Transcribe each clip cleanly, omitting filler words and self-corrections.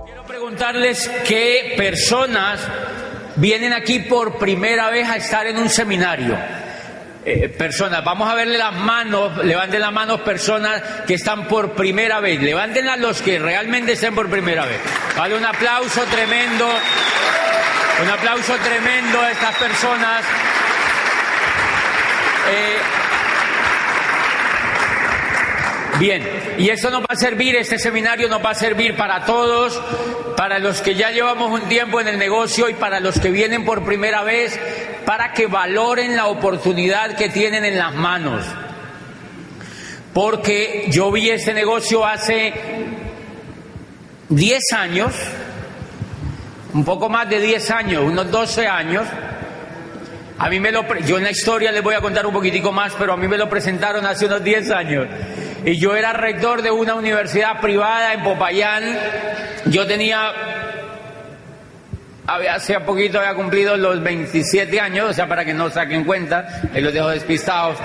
Quiero preguntarles qué personas vienen aquí por primera vez a estar en un seminario. Personas, vamos a verle las manos, levanten las manos personas que están por primera vez, levántenlas los que realmente estén por primera vez. Vale, un aplauso tremendo a estas personas. Bien, y esto nos va a servir, este seminario nos va a servir para todos, para los que ya llevamos un tiempo en el negocio y para los que vienen por primera vez, para que valoren la oportunidad que tienen en las manos. Porque yo vi este negocio hace 10 años, un poco más de 10 años, unos 12 años. Yo en la historia les voy a contar un poquitico más, pero a mí me lo presentaron hace unos 10 años. Y yo era rector de una universidad privada en Popayán. Yo hace poquito había cumplido los 27 años, o sea, para que no saquen cuenta, ahí los dejo despistados.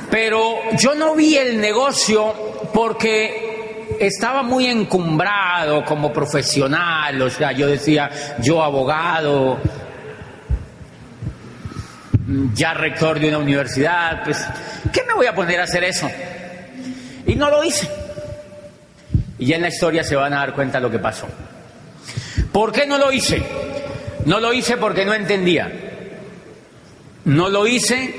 Pero yo no vi el negocio porque estaba muy encumbrado como profesional, o sea, yo decía, yo abogado, ya rector de una universidad, pues, ¿qué me voy a poner a hacer eso? Y no lo hice. Y ya en la historia se van a dar cuenta de lo que pasó. ¿Por qué no lo hice? No lo hice porque no entendía. No lo hice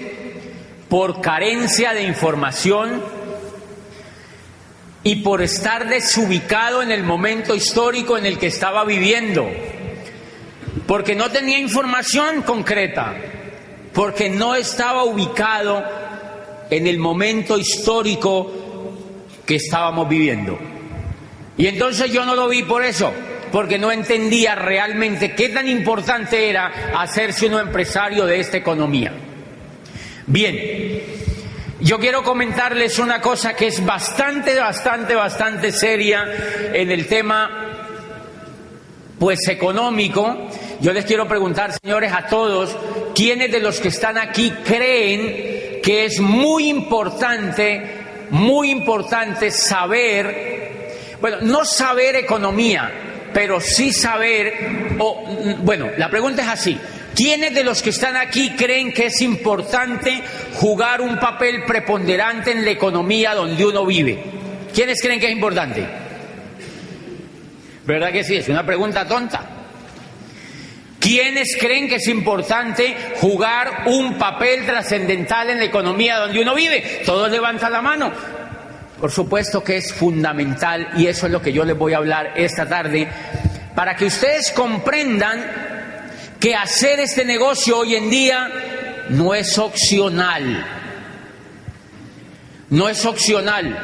por carencia de información y por estar desubicado en el momento histórico en el que estaba viviendo. Porque no tenía información concreta. Porque no estaba ubicado en el momento histórico que estábamos viviendo. Y entonces yo no lo vi por eso, porque no entendía realmente qué tan importante era hacerse un empresario de esta economía. Bien, yo quiero comentarles una cosa que es bastante seria en el tema, pues, económico. Yo les quiero preguntar, señores, a todos, ¿quiénes de los que están aquí creen que es muy importante saber, bueno, no saber economía, pero sí saber, la pregunta es así: ¿quiénes de los que están aquí creen que es importante jugar un papel preponderante en la economía donde uno vive? ¿Quiénes creen que es importante? ¿Verdad que sí? Es una pregunta tonta. ¿Quiénes creen que es importante jugar un papel trascendental en la economía donde uno vive? Todos levantan la mano. Por supuesto que es fundamental, y eso es lo que yo les voy a hablar esta tarde, para que ustedes comprendan que hacer este negocio hoy en día no es opcional. No es opcional.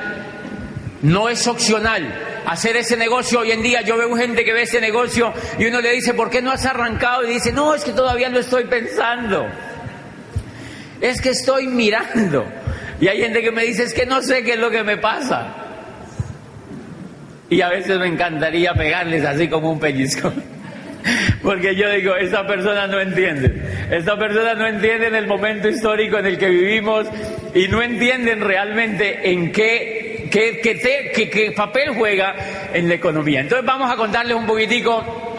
No es opcional. Hacer ese negocio hoy en día, yo veo gente que ve ese negocio y uno le dice, ¿por qué no has arrancado? Y dice, no, es que todavía lo estoy pensando. Es que estoy mirando. Y hay gente que me dice, es que no sé qué es lo que me pasa. Y a veces me encantaría pegarles así como un pellizco. Porque yo digo, esta persona no entiende. Esta persona no entiende en el momento histórico en el que vivimos y no entienden realmente en qué papel juega en la economía. Entonces vamos a contarles un poquitico,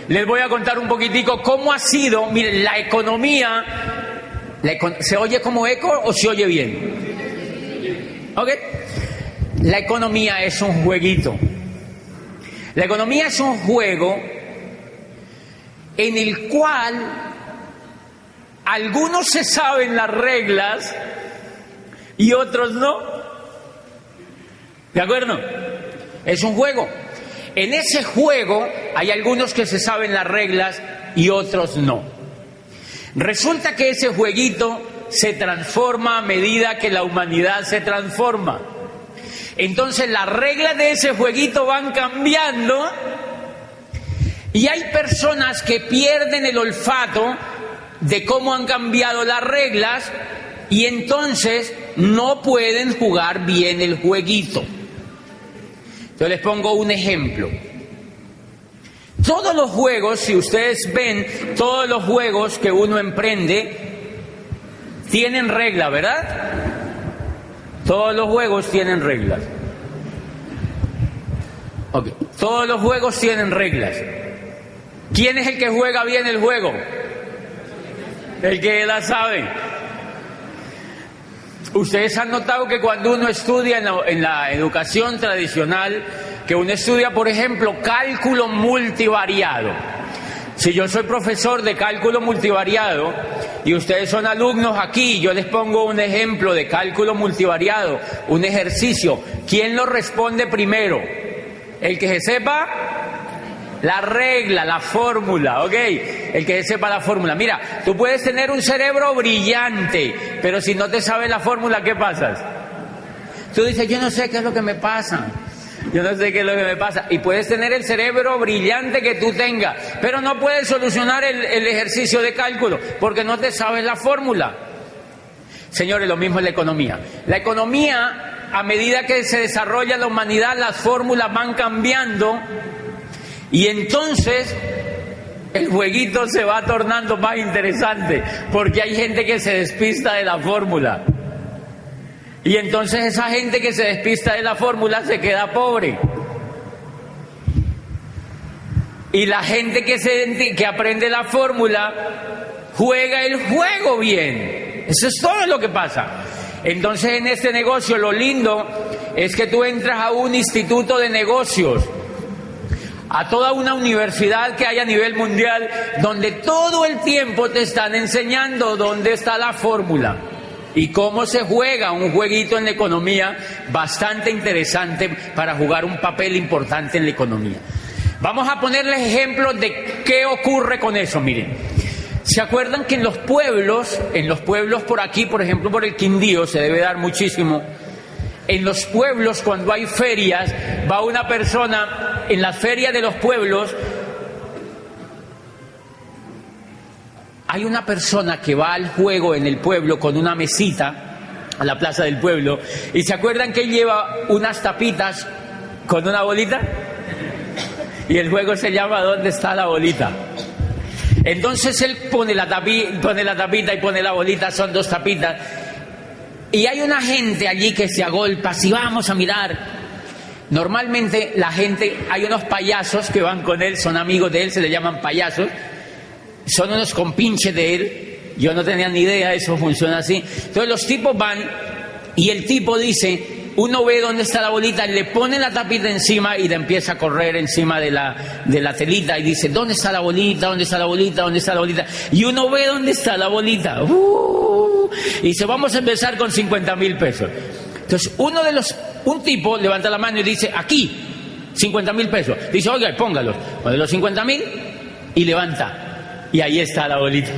les voy a contar un poquitico cómo ha sido, miren, la economía. ¿Se oye como eco o se oye bien? ¿Ok? La economía es un jueguito. La economía es un juego en el cual algunos se saben las reglas y otros no. ¿De acuerdo? Es un juego. En ese juego hay algunos que se saben las reglas y otros no. Resulta que ese jueguito se transforma a medida que la humanidad se transforma. Entonces las reglas de ese jueguito van cambiando y hay personas que pierden el olfato de cómo han cambiado las reglas y entonces no pueden jugar bien el jueguito. Yo les pongo un ejemplo. Todos los juegos, si ustedes ven, todos los juegos que uno emprende tienen reglas, ¿verdad? Todos los juegos tienen reglas. Okay. Todos los juegos tienen reglas. ¿Quién es el que juega bien el juego? El que la sabe. Ustedes han notado que cuando uno estudia en la educación tradicional, que uno estudia, por ejemplo, cálculo multivariado. Si yo soy profesor de cálculo multivariado y ustedes son alumnos aquí, yo les pongo un ejemplo de cálculo multivariado, un ejercicio. ¿Quién lo responde primero? El que se sepa la regla, la fórmula, ¿ok? El que sepa la fórmula. Mira, tú puedes tener un cerebro brillante, pero si no te sabes la fórmula, ¿qué pasas? Tú dices, yo no sé qué es lo que me pasa. Yo no sé qué es lo que me pasa. Y puedes tener el cerebro brillante que tú tengas, pero no puedes solucionar el ejercicio de cálculo, porque no te sabes la fórmula. Señores, lo mismo es la economía. La economía, a medida que se desarrolla la humanidad, las fórmulas van cambiando. Y entonces el jueguito se va tornando más interesante, porque hay gente que se despista de la fórmula. Y entonces esa gente que se despista de la fórmula se queda pobre. Y la gente que aprende la fórmula juega el juego bien. Eso es todo lo que pasa. Entonces en este negocio lo lindo es que tú entras a un instituto de negocios, a toda una universidad que hay a nivel mundial, donde todo el tiempo te están enseñando dónde está la fórmula y cómo se juega un jueguito en la economía bastante interesante para jugar un papel importante en la economía. Vamos a ponerles ejemplos de qué ocurre con eso. Miren, ¿se acuerdan que en los pueblos por aquí, por ejemplo por el Quindío, se debe dar muchísimo? En los pueblos, cuando hay ferias, va una persona en la feria de los pueblos. Hay una persona que va al juego en el pueblo con una mesita a la plaza del pueblo. ¿Y se acuerdan que él lleva unas tapitas con una bolita? Y el juego se llama ¿Dónde está la bolita? Entonces él pone la tapita y pone la bolita, son dos tapitas. Y hay una gente allí que se agolpa, si vamos a mirar. Normalmente la gente, hay unos payasos que van con él, son amigos de él, se le llaman payasos. Son unos compinches de él. Yo no tenía ni idea, eso funciona así. Entonces los tipos van y el tipo dice, uno ve dónde está la bolita, le pone la tapita encima y le empieza a correr encima de la telita y dice, ¿dónde está la bolita? ¿Dónde está la bolita? ¿Dónde está la bolita? Y uno ve dónde está la bolita. Y dice, vamos a empezar con 50,000 pesos. Entonces un tipo levanta la mano y dice, aquí, 50,000 pesos. Dice, oiga, póngalos. Pone los 50,000 y levanta. Y ahí está la bolita.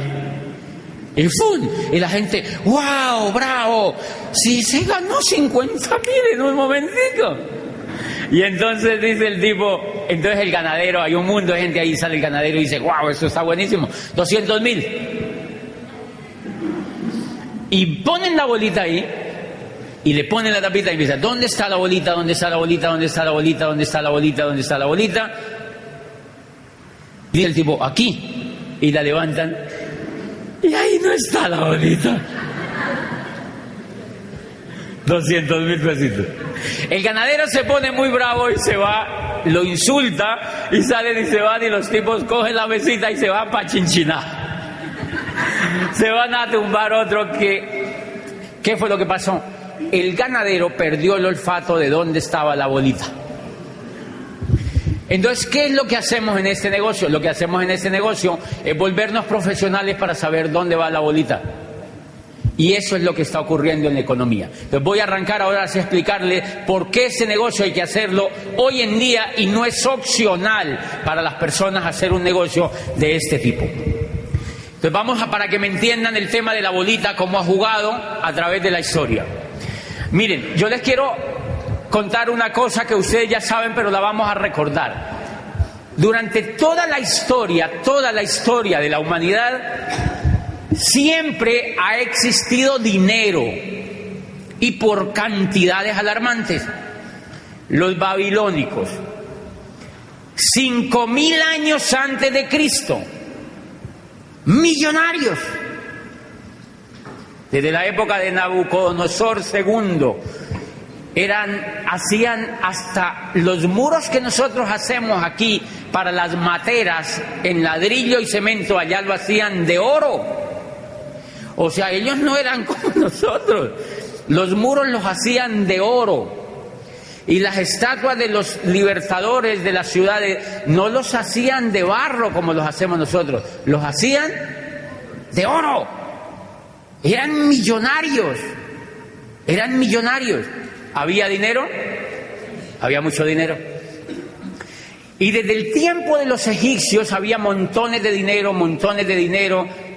Y ¡fum! Y la gente, ¡wow! ¡Bravo! Si se ganó 50,000 en un momentico. Y entonces dice el tipo, entonces el ganadero, hay un mundo de gente ahí, sale el ganadero y dice, ¡wow! Esto está buenísimo. 200,000. Y ponen la bolita ahí y le ponen la tapita y dice, ¿dónde está la bolita? ¿Dónde está la bolita? ¿Dónde está la bolita? ¿Dónde está la bolita? ¿Dónde está la bolita? Y el tipo, aquí. Y la levantan y ahí no está la bolita. 200,000 pesitos. El ganadero se pone muy bravo y se va, lo insulta y salen y se van y los tipos cogen la mesita y se van para Chinchiná. Se van a tumbar otro ¿Qué fue lo que pasó? El ganadero perdió el olfato de dónde estaba la bolita. Entonces, ¿qué es lo que hacemos en este negocio? Lo que hacemos en este negocio es volvernos profesionales para saber dónde va la bolita. Y eso es lo que está ocurriendo en la economía. Entonces voy a arrancar ahora a explicarles por qué ese negocio hay que hacerlo hoy en día y no es opcional para las personas hacer un negocio de este tipo. Entonces vamos para que me entiendan el tema de la bolita, cómo ha jugado a través de la historia. Miren, yo les quiero contar una cosa que ustedes ya saben, pero la vamos a recordar. Durante toda la historia de la humanidad, siempre ha existido dinero y por cantidades alarmantes. Los babilónicos, 5.000 años antes de Cristo. Millonarios. Desde la época de Nabucodonosor II, hacían hasta los muros que nosotros hacemos aquí para las materas en ladrillo y cemento, allá lo hacían de oro. O sea, ellos no eran como nosotros. Los muros los hacían de oro. Y las estatuas de los libertadores de las ciudades no los hacían de barro como los hacemos nosotros, los hacían de oro. Eran millonarios, eran millonarios. ¿Había dinero? Había mucho dinero. Y desde el tiempo de los egipcios había montones de dinero,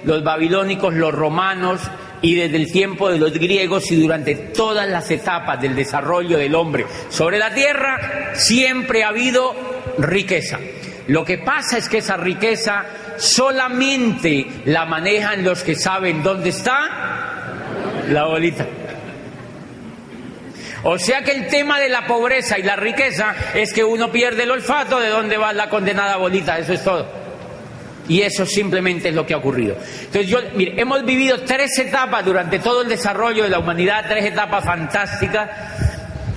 los babilónicos, los romanos, y desde el tiempo de los griegos y durante todas las etapas del desarrollo del hombre sobre la tierra, siempre ha habido riqueza. Lo que pasa es que esa riqueza solamente la manejan los que saben dónde está la bolita. O sea que el tema de la pobreza y la riqueza es que uno pierde el olfato de dónde va la condenada bolita, eso es todo. Y eso simplemente es lo que ha ocurrido. Entonces, mire, hemos vivido 3 etapas durante todo el desarrollo de la humanidad, 3 etapas fantásticas,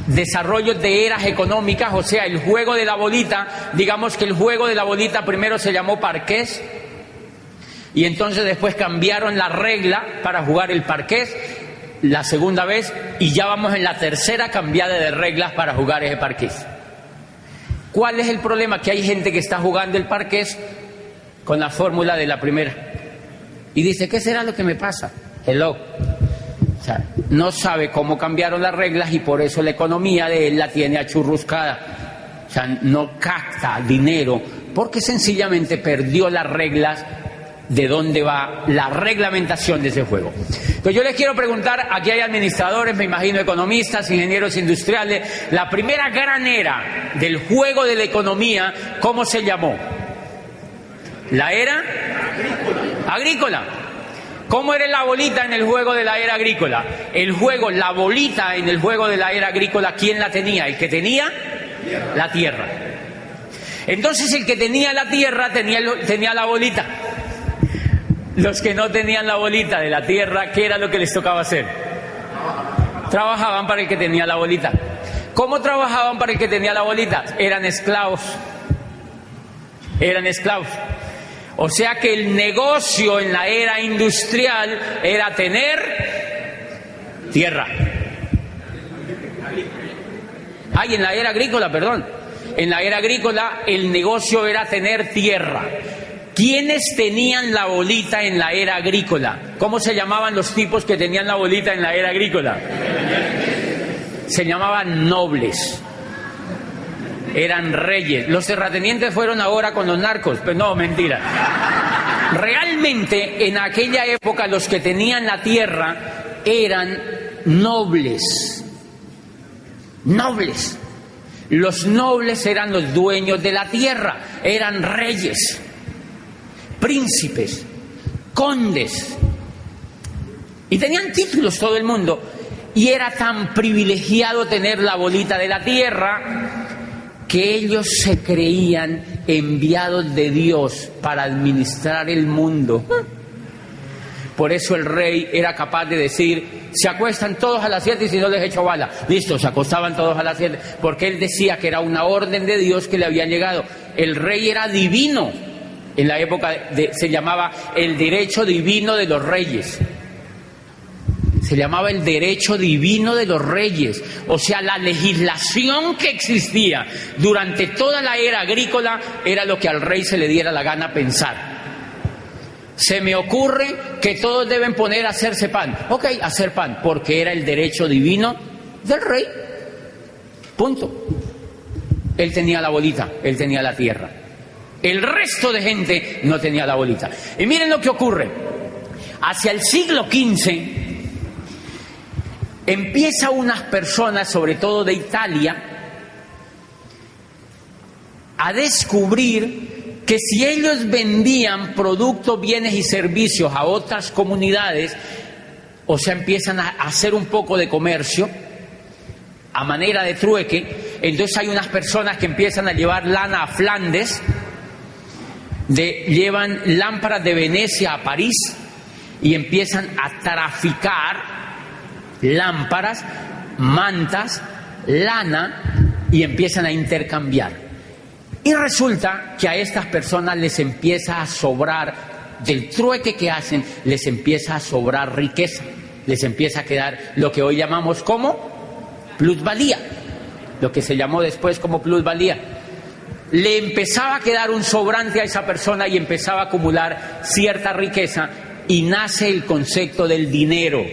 desarrollos de eras económicas, o sea, el juego de la bolita, digamos que el juego de la bolita primero se llamó parqués, y entonces después cambiaron la regla para jugar el parqués, la segunda vez, y ya vamos en la tercera cambiada de reglas para jugar ese parqués. ¿Cuál es el problema? Que hay gente que está jugando el parqués con la fórmula de la primera y dice, ¿qué será lo que me pasa? Hello. O sea, no sabe cómo cambiaron las reglas y por eso la economía de él la tiene achurruscada. O sea, no capta dinero porque sencillamente perdió las reglas de dónde va la reglamentación de ese juego. Entonces yo les quiero preguntar, aquí hay administradores, me imagino economistas, ingenieros industriales, la primera gran era del juego de la economía, ¿cómo se llamó? La era agrícola. ¿Cómo era la bolita en el juego de la era agrícola? La bolita en el juego de la era agrícola, ¿quién la tenía? El que tenía la tierra. Entonces el que tenía la tierra tenía la bolita. Los que no tenían la bolita de la tierra, ¿qué era lo que les tocaba hacer? Trabajaban para el que tenía la bolita. ¿Cómo trabajaban para el que tenía la bolita? Eran esclavos. Eran esclavos. O sea que el negocio en la era industrial era tener tierra. Ay, en la era agrícola, perdón. En la era agrícola el negocio era tener tierra. ¿Quiénes tenían la bolita en la era agrícola? ¿Cómo se llamaban los tipos que tenían la bolita en la era agrícola? Se llamaban nobles. Eran reyes. Los terratenientes fueron ahora con los narcos. Pues no, mentira. Realmente en aquella época los que tenían la tierra eran nobles. Nobles. Los nobles eran los dueños de la tierra. Eran reyes, príncipes, condes. Y tenían títulos todo el mundo. Y era tan privilegiado tener la bolita de la tierra que ellos se creían enviados de Dios para administrar el mundo. Por eso el rey era capaz de decir, se acuestan todos a las 7 y si no les echo bala. Listo, se acostaban todos a las 7, porque él decía que era una orden de Dios que le había llegado. El rey era divino. En la época se llamaba el derecho divino de los reyes. Se llamaba el derecho divino de los reyes. O sea, la legislación que existía durante toda la era agrícola era lo que al rey se le diera la gana pensar. Se me ocurre que todos deben poner a hacerse pan. Ok, hacer pan, porque era el derecho divino del rey. Punto. Él tenía la bolita, él tenía la tierra. El resto de gente no tenía la bolita. Y miren lo que ocurre. Hacia el siglo XV empieza unas personas, sobre todo de Italia, a descubrir que si ellos vendían productos, bienes y servicios a otras comunidades, o sea, empiezan a hacer un poco de comercio a manera de trueque, Entonces hay unas personas que empiezan a llevar lana a Flandes, llevan lámparas de Venecia a París y empiezan a traficar lámparas, mantas, lana, y empiezan a intercambiar. Y resulta que a estas personas les empieza a sobrar, del trueque que hacen, les empieza a sobrar riqueza, les empieza a quedar lo que hoy llamamos como plusvalía, lo que se llamó después como plusvalía. Le empezaba a quedar un sobrante a esa persona y empezaba a acumular cierta riqueza, y nace el concepto del dinero.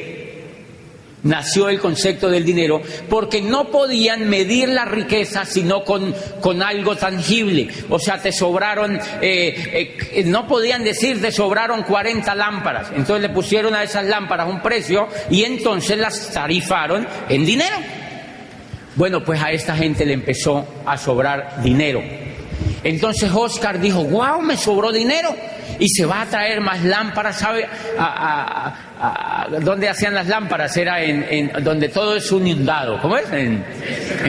Nació el concepto del dinero porque no podían medir la riqueza sino con algo tangible. O sea, te sobraron, no podían decir te sobraron 40 lámparas. Entonces le pusieron a esas lámparas un precio y entonces las tarifaron en dinero. Bueno, pues a esta gente le empezó a sobrar dinero. Entonces Oscar dijo, wow, me sobró dinero. Y se va a traer más lámparas, ¿sabe? ¿Dónde hacían las lámparas? Era en donde todo es inundado. ¿Cómo es? En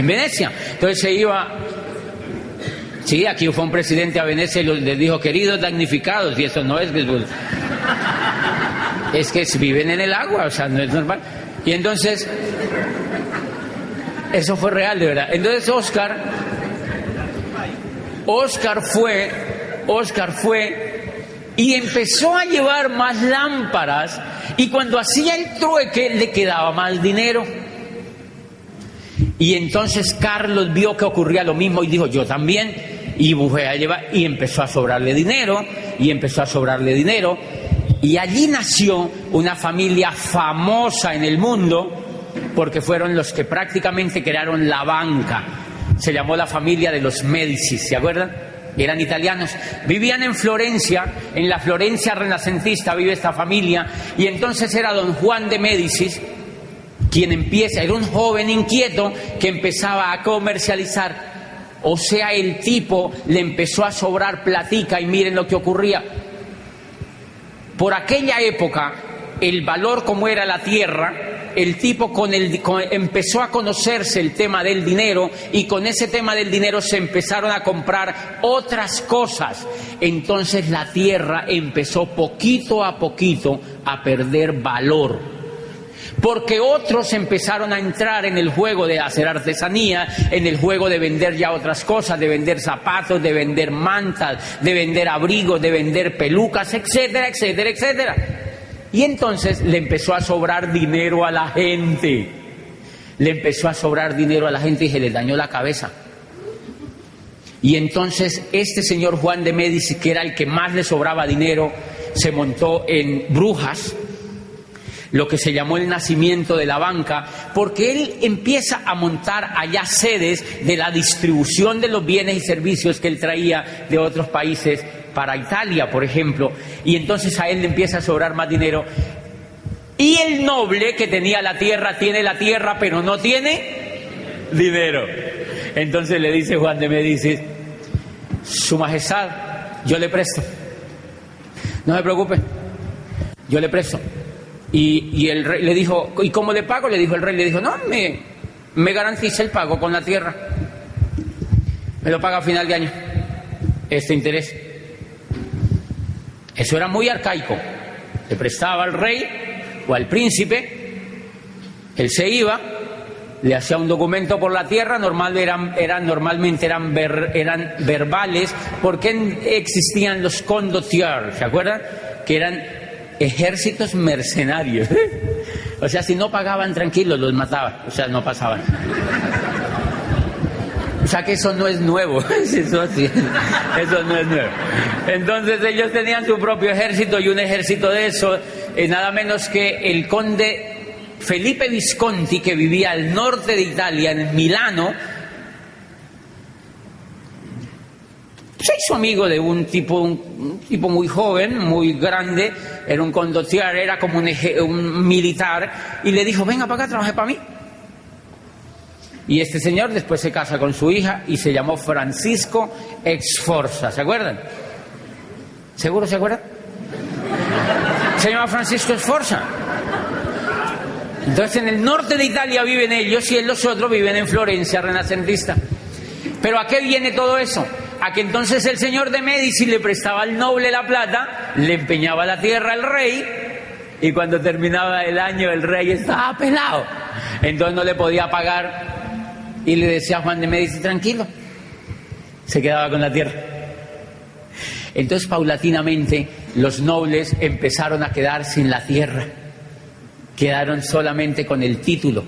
Venecia. Entonces se iba... Sí, aquí fue un presidente a Venecia y les dijo, queridos damnificados, y eso no es... Es que viven en el agua, o sea, no es normal. Y entonces... Eso fue real, de verdad. Entonces Oscar fue y empezó a llevar más lámparas, y cuando hacía el trueque le quedaba más dinero. Y entonces Carlos vio que ocurría lo mismo y dijo, yo también, y fue a llevar, y empezó a sobrarle dinero, y allí nació una familia famosa en el mundo, porque fueron los que prácticamente crearon la banca. Se llamó la familia de los Medici, ¿se acuerdan? Eran italianos, vivían en Florencia, en la Florencia renacentista vive esta familia, y entonces era don Juan de Médicis quien empieza, era un joven inquieto que empezaba a comercializar, o sea, el tipo le empezó a sobrar platica, y miren lo que ocurría. Por aquella época, el valor como era la tierra, el tipo empezó a conocerse el tema del dinero, y con ese tema del dinero se empezaron a comprar otras cosas. Entonces la tierra empezó poquito a poquito a perder valor, porque otros empezaron a entrar en el juego de hacer artesanía, en el juego de vender ya otras cosas, de vender zapatos, de vender mantas, de vender abrigos, de vender pelucas, etcétera, etcétera, etcétera. Y entonces le empezó a sobrar dinero a la gente. Y se les dañó la cabeza. Y entonces este señor Juan de Médicis, que era el que más le sobraba dinero, se montó en Brujas, lo que se llamó el nacimiento de la banca, porque él empieza a montar allá sedes de la distribución de los bienes y servicios que él traía de otros países para Italia, por ejemplo, y entonces a él le empieza a sobrar más dinero. Y el noble que tenía la tierra, tiene la tierra, pero no tiene dinero. Entonces le dice Juan de Médicis, Su Majestad, yo le presto. No se preocupe, yo le presto. Y el rey le dijo, ¿y cómo le pago? Le dijo el rey, no, me garantiza el pago con la tierra. Me lo paga a final de año, este interés. Eso era muy arcaico. Le prestaba al rey o al príncipe, él se iba, le hacía un documento por la tierra, normalmente eran verbales, porque existían los condottieri, ¿se acuerdan? Que eran ejércitos mercenarios. O sea, si no pagaban tranquilos, los mataban, o sea, no pasaban. O sea que eso no es nuevo, eso no es nuevo. Entonces ellos tenían su propio ejército, y un ejército de eso, nada menos que el conde Felipe Visconti, que vivía al norte de Italia, en Milano, se hizo amigo de un tipo muy joven, muy grande, era un condottiere, era como un militar, y le dijo, venga para acá, trabaje para mí. Y este señor después se casa con su hija y se llamó Francisco Sforza, ¿se acuerdan? ¿Seguro se acuerdan? Se llama Francisco Sforza. Entonces en el norte de Italia viven ellos, y los otros viven en Florencia renacentista. Pero ¿a qué viene todo eso? A que entonces el señor de Médicis le prestaba al noble la plata, le empeñaba la tierra al rey, y cuando terminaba el año el rey estaba pelado. Entonces no le podía pagar, y le decía a Juan de Médicis, tranquilo, se quedaba con la tierra. Entonces paulatinamente los nobles empezaron a quedar sin la tierra, quedaron solamente con el título,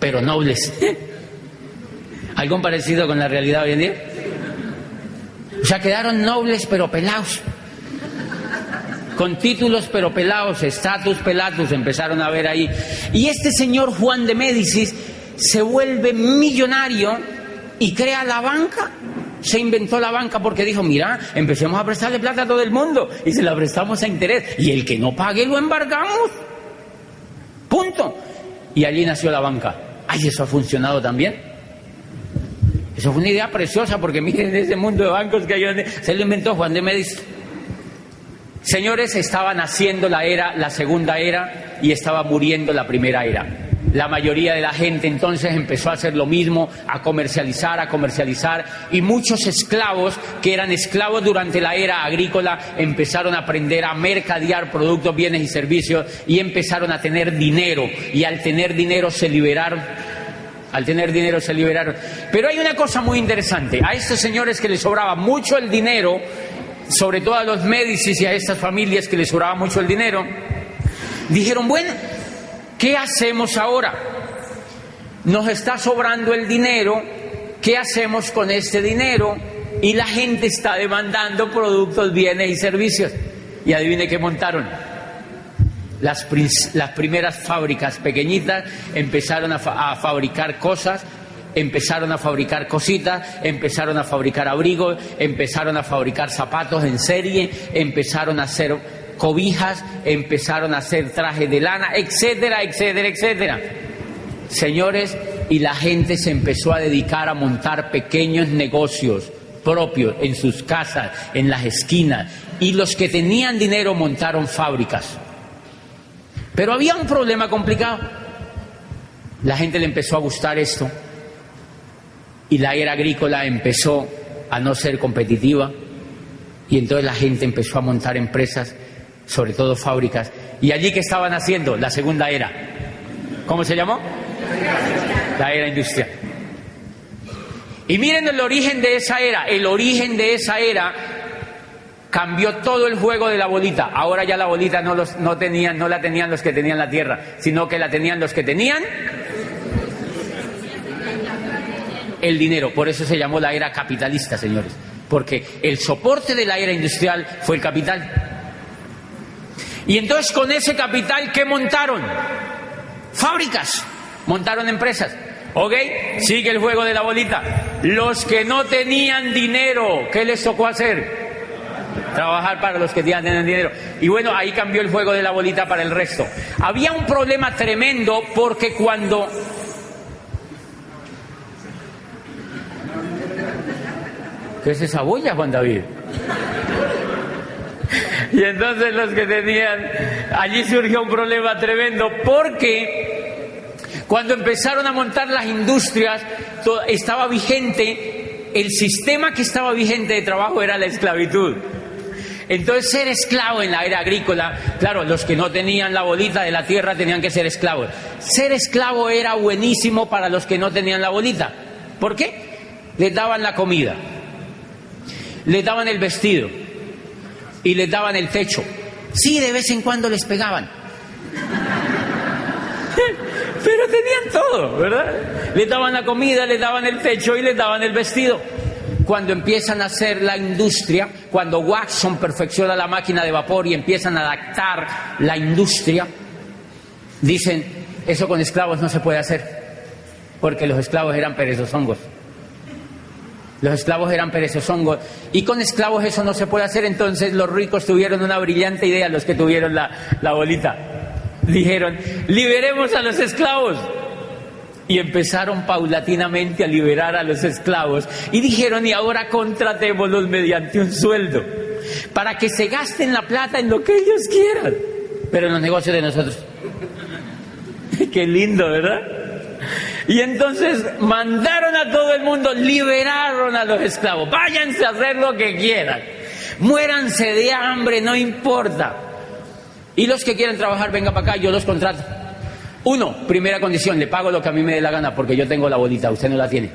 pero nobles. ¿Algo parecido con la realidad hoy en día? O sea, quedaron nobles pero pelados, con títulos pero pelados, estatus pelatus, empezaron a ver ahí. Y este señor Juan de Médicis se vuelve millonario y crea la banca. Se inventó la banca porque dijo, mira, empecemos a prestarle plata a todo el mundo y se la prestamos a interés, y el que no pague lo embargamos, punto. Y allí nació la banca. Ay, eso ha funcionado también. Eso fue una idea preciosa, porque miren ese mundo de bancos que hay, se lo inventó Juan de Médicis. Señores, estaba naciendo la segunda era, y estaba muriendo la primera era. La mayoría de la gente entonces empezó a hacer lo mismo, a comercializar, y muchos esclavos que eran esclavos durante la era agrícola empezaron a aprender a mercadear productos, bienes y servicios, y empezaron a tener dinero, y al tener dinero se liberaron. Pero hay una cosa muy interesante: a estos señores que les sobraba mucho el dinero, sobre todo a los Médicis y a estas familias que les sobraba mucho el dinero, dijeron, bueno, ¿qué hacemos ahora? Nos está sobrando el dinero, ¿qué hacemos con este dinero? Y la gente está demandando productos, bienes y servicios. Y adivine qué montaron. Las primeras fábricas pequeñitas empezaron a fabricar cosas, empezaron a fabricar cositas, empezaron a fabricar abrigos, empezaron a fabricar zapatos en serie, empezaron a hacer cobijas, empezaron a hacer trajes de lana, etcétera, etcétera, etcétera. Señores, y la gente se empezó a dedicar a montar pequeños negocios propios en sus casas, en las esquinas, y los que tenían dinero montaron fábricas. Pero había un problema complicado. La gente le empezó a gustar esto, y la era agrícola empezó a no ser competitiva, y entonces la gente empezó a montar empresas, sobre todo fábricas. Y allí, ¿qué estaban haciendo? La segunda era. ¿Cómo se llamó? La era industrial. Y miren el origen de esa era. El origen de esa era cambió todo el juego de la bolita. Ahora ya la bolita no la tenían los que tenían la tierra, sino que la tenían los que tenían el dinero. Por eso se llamó la era capitalista, señores, porque el soporte de la era industrial fue el capital. Y entonces, con ese capital, ¿qué montaron? Fábricas, montaron empresas. ¿Ok? Sigue el juego de la bolita. Los que no tenían dinero, ¿qué les tocó hacer? Trabajar para los que tenían dinero. Y bueno, ahí cambió el juego de la bolita para el resto. Había un problema tremendo, porque cuando... ¿Qué es esa bulla, Juan David? Y entonces los que tenían... Allí surgió un problema tremendo, porque cuando empezaron a montar las industrias, estaba vigente, el sistema que estaba vigente de trabajo era la esclavitud. Entonces, ser esclavo en la era agrícola, claro, los que no tenían la bolita de la tierra tenían que ser esclavos. Ser esclavo era buenísimo para los que no tenían la bolita. ¿Por qué? Les daban la comida, les daban el vestido y les daban el techo. Sí, de vez en cuando les pegaban, pero tenían todo, ¿verdad? Les daban la comida, les daban el techo y les daban el vestido. Cuando empiezan a hacer la industria, cuando Watson perfecciona la máquina de vapor y empiezan a adaptar la industria, dicen, eso con esclavos no se puede hacer, porque los esclavos eran perezosongos. Los esclavos eran perezosongos, y con esclavos eso no se puede hacer. Entonces los ricos tuvieron una brillante idea, los que tuvieron la bolita. Dijeron, liberemos a los esclavos. Y empezaron paulatinamente a liberar a los esclavos. Y dijeron, y ahora contratémoslos mediante un sueldo, para que se gasten la plata en lo que ellos quieran, pero en los negocios de nosotros. Qué lindo, ¿verdad? Y entonces mandaron a todo el mundo, liberaron a los esclavos. Váyanse a hacer lo que quieran. Muéranse de hambre, no importa. Y los que quieran trabajar, vengan para acá, yo los contrato. 1, primera condición, le pago lo que a mí me dé la gana porque yo tengo la bolita, usted no la tiene.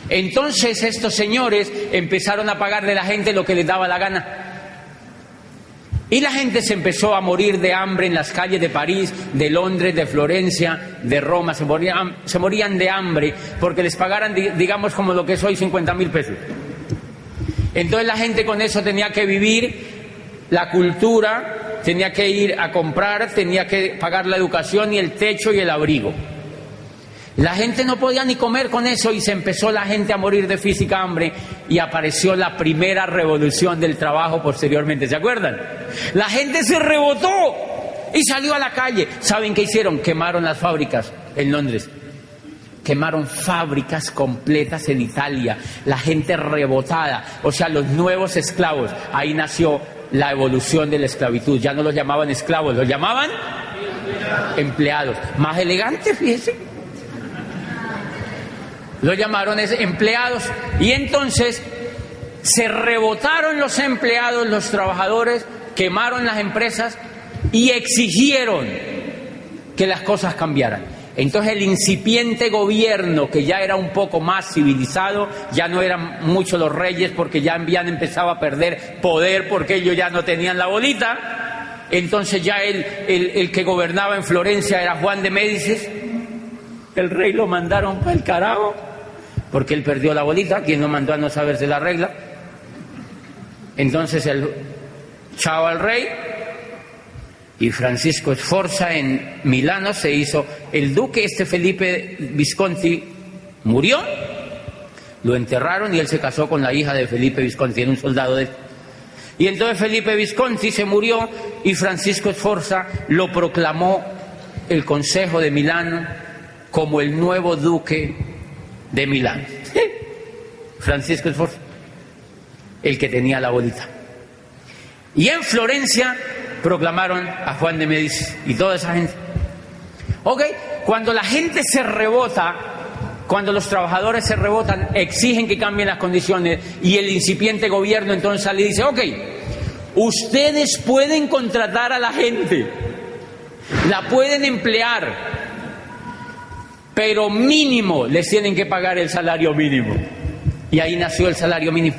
Entonces estos señores empezaron a pagarle a la gente lo que les daba la gana. Y la gente se empezó a morir de hambre en las calles de París, de Londres, de Florencia, de Roma. Se morían de hambre porque les pagaran, digamos, como lo que es hoy, 50.000 pesos. Entonces la gente con eso tenía que vivir, la cultura, tenía que ir a comprar, tenía que pagar la educación y el techo y el abrigo. La gente no podía ni comer con eso y se empezó la gente a morir de física hambre y apareció la primera revolución del trabajo posteriormente, ¿se acuerdan? La gente se rebotó y salió a la calle. ¿Saben qué hicieron? Quemaron las fábricas en Londres. Quemaron fábricas completas en Italia. La gente rebotada, o sea, los nuevos esclavos. Ahí nació la evolución de la esclavitud. Ya no los llamaban esclavos, los llamaban empleados. Más elegante, fíjense. Lo llamaron empleados. Y entonces se rebotaron los empleados, los trabajadores, quemaron las empresas y exigieron que las cosas cambiaran. Entonces el incipiente gobierno, que ya era un poco más civilizado, ya no eran muchos los reyes porque ya habían empezado a perder poder porque ellos ya no tenían la bolita. Entonces ya el que gobernaba en Florencia era Juan de Médicis. El rey lo mandaron para el carajo porque él perdió la bolita. ¿Quién lo mandó a no saberse la regla? Entonces chao al rey. Y Francisco Sforza en Milano se hizo el duque. Felipe Visconti murió, lo enterraron y él se casó con la hija de Felipe Visconti, era un soldado de él. Y entonces Felipe Visconti se murió y Francisco Sforza lo proclamó el Consejo de Milano como el nuevo duque de Milán. Francisco Sforza, el que tenía la bolita. Y en Florencia proclamaron a Juan de Médicis y toda esa gente. Ok, cuando la gente se rebota, cuando los trabajadores se rebotan, exigen que cambien las condiciones y el incipiente gobierno entonces sale y dice, ok, ustedes pueden contratar a la gente, la pueden emplear, pero mínimo les tienen que pagar el salario mínimo. Y ahí nació el salario mínimo.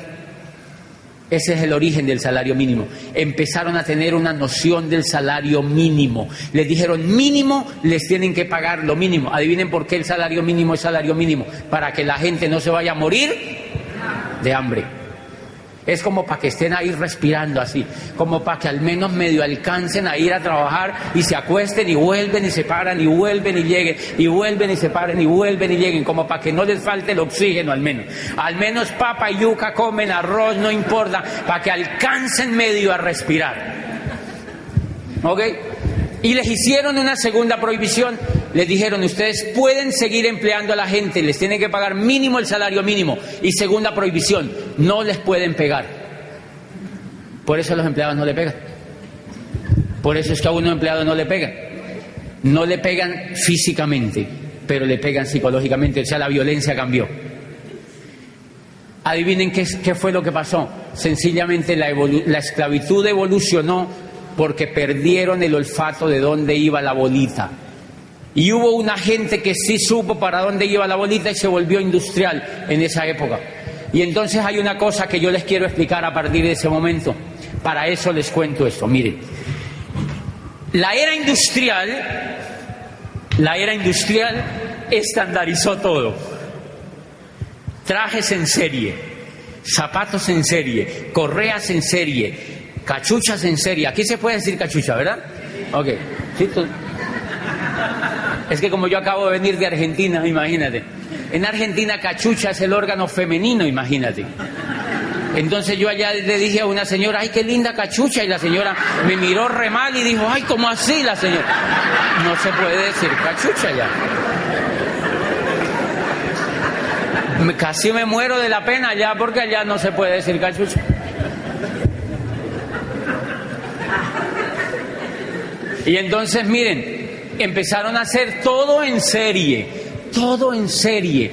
Ese es el origen del salario mínimo. Empezaron a tener una noción del salario mínimo. Les dijeron mínimo, les tienen que pagar lo mínimo. Adivinen por qué el salario mínimo es salario mínimo. Para que la gente no se vaya a morir de hambre. Es como para que estén ahí respirando así, como para que al menos medio alcancen a ir a trabajar y se acuesten y vuelven y se paran y vuelven y lleguen y vuelven y se paren y vuelven y lleguen, como para que no les falte el oxígeno al menos papa y yuca comen, arroz, no importa, para que alcancen medio a respirar. ¿Ok? Y les hicieron una segunda prohibición. Les dijeron, ustedes pueden seguir empleando a la gente, les tienen que pagar mínimo el salario mínimo. Y segunda prohibición, no les pueden pegar. Por eso a los empleados no le pegan. Por eso es que a un empleado no le pegan. No le pegan físicamente, pero le pegan psicológicamente. O sea, la violencia cambió. Adivinen qué fue lo que pasó. Sencillamente la esclavitud evolucionó porque perdieron el olfato de dónde iba la bolita. Y hubo una gente que sí supo para dónde iba la bolita y se volvió industrial en esa época. Y entonces hay una cosa que yo les quiero explicar a partir de ese momento. Para eso les cuento esto. Miren, la era industrial estandarizó todo. Trajes en serie, zapatos en serie, correas en serie, cachuchas en serie. Aquí se puede decir cachucha, ¿verdad? Ok. ¿Sí? Es que como yo acabo de venir de Argentina, imagínate. En Argentina cachucha es el órgano femenino, imagínate. Entonces yo allá le dije a una señora, ay, qué linda cachucha. Y la señora me miró re mal y dijo, ay, ¿cómo así la señora? No se puede decir cachucha ya. Casi me muero de la pena allá porque allá no se puede decir cachucha. Y entonces miren, empezaron a hacer todo en serie, todo en serie.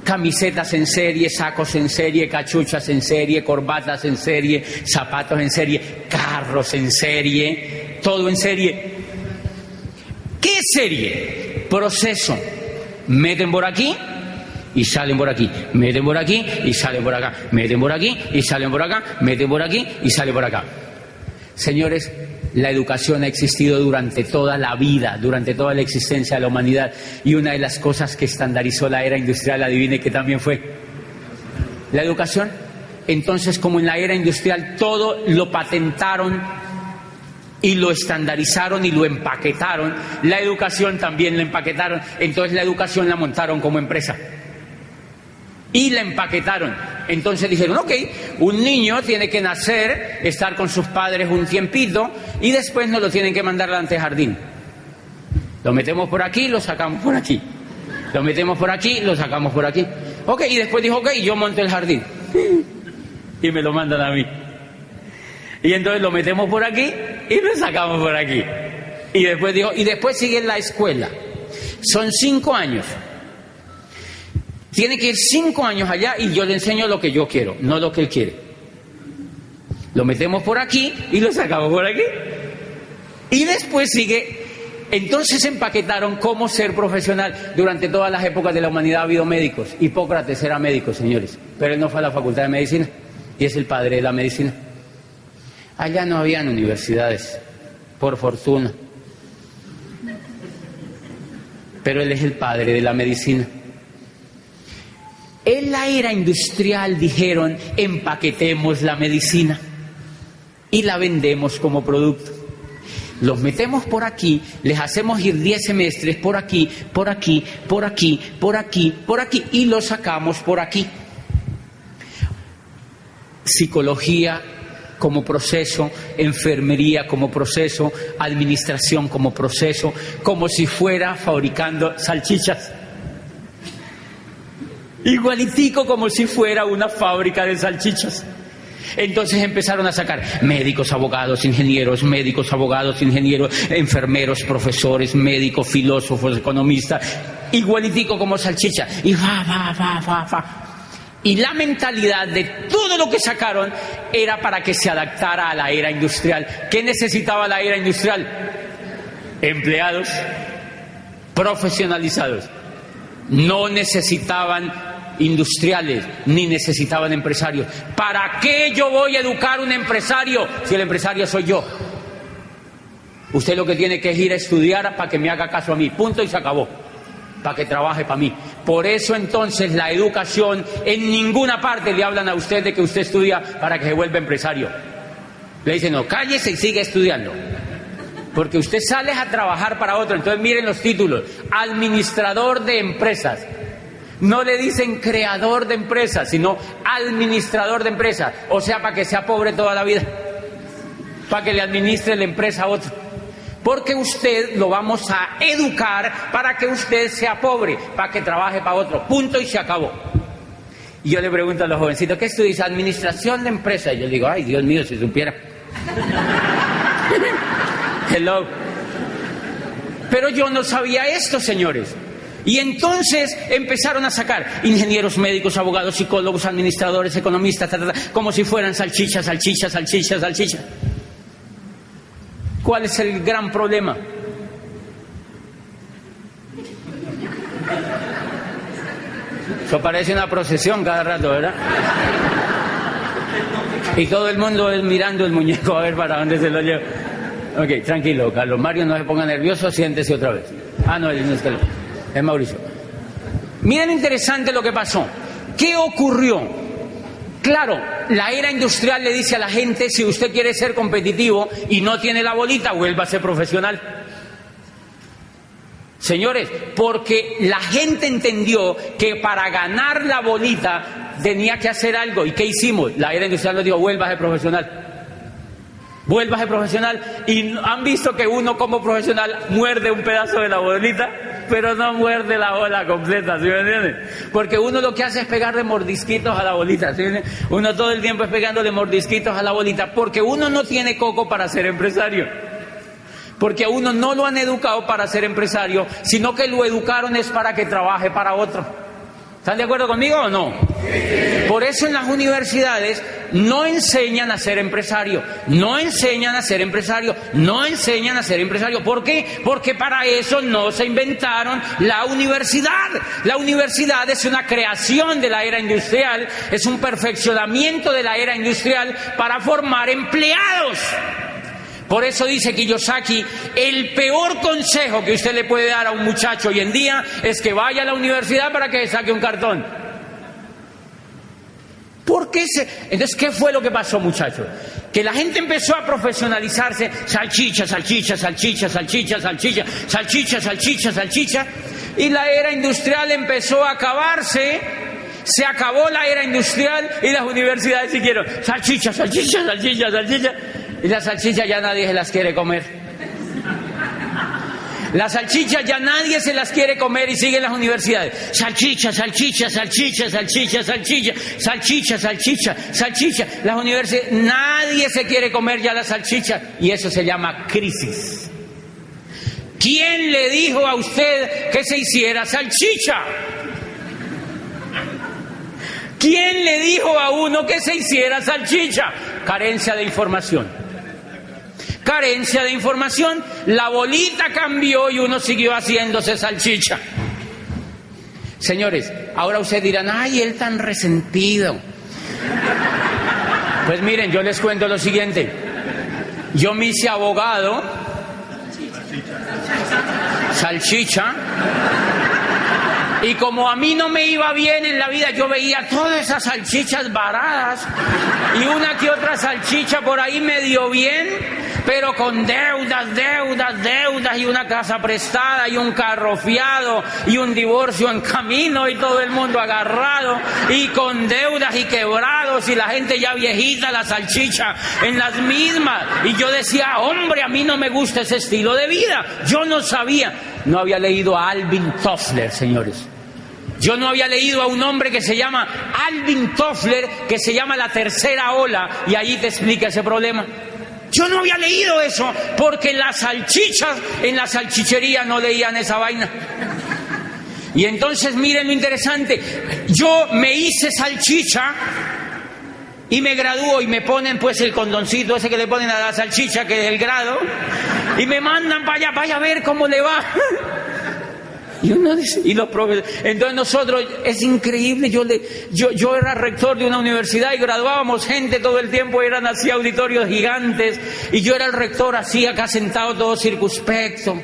Camisetas en serie, sacos en serie, cachuchas en serie, corbatas en serie, zapatos en serie, carros en serie, todo en serie. ¿Qué serie? Proceso. Meten por aquí y salen por aquí, meten por aquí y salen por acá, meten por aquí y salen por acá, meten por aquí y salen por acá. Señores, la educación ha existido durante toda la vida, durante toda la existencia de la humanidad, y una de las cosas que estandarizó la era industrial, adivine qué también fue la educación. Entonces, como en la era industrial todo lo patentaron y lo estandarizaron y lo empaquetaron, la educación también la empaquetaron. Entonces la educación la montaron como empresa y la empaquetaron. Entonces dijeron, ok, un niño tiene que nacer, estar con sus padres un tiempito y después nos lo tienen que mandar al antejardín. Lo metemos por aquí, lo sacamos por aquí. Lo metemos por aquí, lo sacamos por aquí. Ok, y después dijo, ok, yo monto el jardín. Y me lo mandan a mí. Y entonces lo metemos por aquí y lo sacamos por aquí. Y después dijo, y después sigue la escuela. Son 5 años. Tiene que ir 5 años allá y yo le enseño lo que yo quiero, no lo que él quiere. Lo metemos por aquí y lo sacamos por aquí. Y después sigue. Entonces empaquetaron cómo ser profesional. Durante todas las épocas de la humanidad ha habido médicos. Hipócrates era médico, señores, pero él no fue a la facultad de medicina y es el padre de la medicina. Allá no habían universidades, por fortuna, pero él es el padre de la medicina. En la era industrial dijeron, empaquetemos la medicina y la vendemos como producto. Los metemos por aquí, les hacemos ir 10 semestres por aquí, por aquí, por aquí, por aquí, por aquí, y los sacamos por aquí. Psicología como proceso, enfermería como proceso, administración como proceso, como si fuera fabricando salchichas. Igualitico como si fuera una fábrica de salchichas. Entonces empezaron a sacar médicos, abogados, ingenieros, médicos, abogados, ingenieros, enfermeros, profesores, médicos, filósofos, economistas, igualitico como salchicha. Y va. Y la mentalidad de todo lo que sacaron era para que se adaptara a la era industrial. ¿Qué necesitaba la era industrial? Empleados profesionalizados. No necesitaban industriales, ni necesitaban empresarios. ¿Para qué yo voy a educar un empresario si el empresario soy yo? Usted lo que tiene que ir a estudiar para que me haga caso a mí, punto, y se acabó, para que trabaje para mí. Por eso entonces la educación, en ninguna parte le hablan a usted de que usted estudia para que se vuelva empresario. Le dicen, no, cállese y sigue estudiando, porque usted sale a trabajar para otro. Entonces miren los títulos: administrador de empresas. No le dicen creador de empresas, sino administrador de empresas. O sea, para que sea pobre toda la vida, para que le administre la empresa a otro. Porque usted lo vamos a educar para que usted sea pobre, para que trabaje para otro, punto, y se acabó. Y yo le pregunto a los jovencitos, ¿qué estudias? Administración de empresas. Y yo digo, ay, Dios mío, si supiera. Hello. Pero yo no sabía esto, señores. Y entonces empezaron a sacar ingenieros, médicos, abogados, psicólogos, administradores, economistas, como si fueran salchichas. ¿Cuál es el gran problema? Eso parece una procesión cada rato, ¿verdad? Y todo el mundo es mirando el muñeco a ver para dónde se lo lleva. Ok, tranquilo, Carlos Mario, no se ponga nervioso, siéntese otra vez. Ah, no, no es Carlos, es Mauricio. Miren, interesante lo que pasó. ¿Qué ocurrió? Claro, la era industrial le dice a la gente, si usted quiere ser competitivo y no tiene la bolita, vuelva a ser profesional. Señores, porque la gente entendió que para ganar la bolita tenía que hacer algo. ¿Y qué hicimos? La era industrial nos dijo, vuelva a ser profesional. Vuelva a ser profesional. Y han visto que uno como profesional muerde un pedazo de la bolita, pero no muerde la bola completa, ¿sí me entienden? Porque uno lo que hace es pegarle mordisquitos a la bolita, ¿sí me entienden? Uno todo el tiempo es pegándole mordisquitos a la bolita, porque uno no tiene coco para ser empresario. Porque a uno no lo han educado para ser empresario, sino que lo educaron es para que trabaje para otro. ¿Están de acuerdo conmigo o no? Por eso en las universidades no enseñan a ser empresario, no enseñan a ser empresario, no enseñan a ser empresario. ¿Por qué? Porque para eso no se inventaron la universidad. La universidad es una creación de la era industrial, es un perfeccionamiento de la era industrial para formar empleados. Por eso dice Kiyosaki, el peor consejo que usted le puede dar a un muchacho hoy en día es que vaya a la universidad para que saque un cartón. Entonces, ¿qué fue lo que pasó, muchachos? Que la gente empezó a profesionalizarse, salchicha, salchicha, salchicha, salchicha, salchicha, salchicha, salchicha, salchicha, y la era industrial empezó a acabarse. Se acabó la era industrial y las universidades siguieron salchicha, salchicha, salchicha, salchicha. Y las salchichas ya nadie se las quiere comer. Las salchichas ya nadie se las quiere comer y siguen las universidades. Salchicha, salchicha, salchicha, salchicha, salchicha, salchicha, salchicha, salchicha. Las universidades, nadie se quiere comer ya la salchicha y eso se llama crisis. ¿Quién le dijo a usted que se hiciera salchicha? ¿Quién le dijo a uno que se hiciera salchicha? Carencia de información. Carencia de información. La bolita cambió y uno siguió haciéndose salchicha. Señores, ahora ustedes dirán, ay, él tan resentido. Pues miren, yo les cuento lo siguiente. Yo me hice abogado, salchicha, y como a mí no me iba bien en la vida, yo veía todas esas salchichas varadas y una que otra salchicha por ahí medio bien, pero con deudas, deudas, deudas, y una casa prestada y un carro fiado y un divorcio en camino y todo el mundo agarrado y con deudas y quebrados y la gente ya viejita, la salchicha en las mismas. Y yo decía, hombre, a mí no me gusta ese estilo de vida. Yo no sabía, no había leído a Alvin Toffler, señores. Yo no había leído a un hombre que se llama Alvin Toffler, que se llama La Tercera Ola, y allí te explica ese problema. Yo no había leído eso, porque las salchichas en la salchichería no leían esa vaina. Y entonces miren lo interesante, yo me hice salchicha y me gradúo y me ponen pues el condoncito ese que le ponen a la salchicha, que es el grado, y me mandan para allá a ver cómo le va. Y uno dice, y los profesores, entonces nosotros, es increíble, yo era rector de una universidad y graduábamos gente todo el tiempo, eran así auditorios gigantes, y yo era el rector así acá sentado todo circunspecto,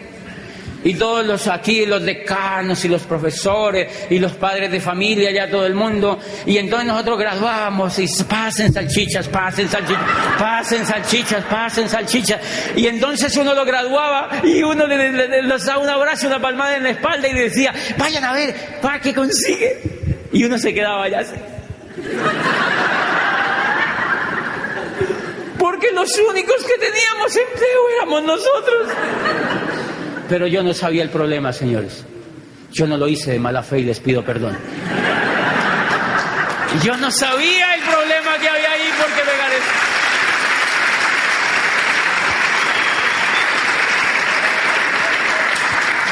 y todos los aquí, los decanos y los profesores y los padres de familia, ya todo el mundo, y entonces nosotros graduábamos y pasen salchichas, pasen salchichas, pasen salchichas, pasen salchichas, y entonces uno lo graduaba y uno les daba un abrazo, una palmada en la espalda y decía, vayan a ver, ¿para qué consigue? Y uno se quedaba allá así. Porque los únicos que teníamos empleo éramos nosotros. Pero yo no sabía el problema, señores. Yo no lo hice de mala fe y les pido perdón. Yo no sabía el problema que había ahí porque me gané.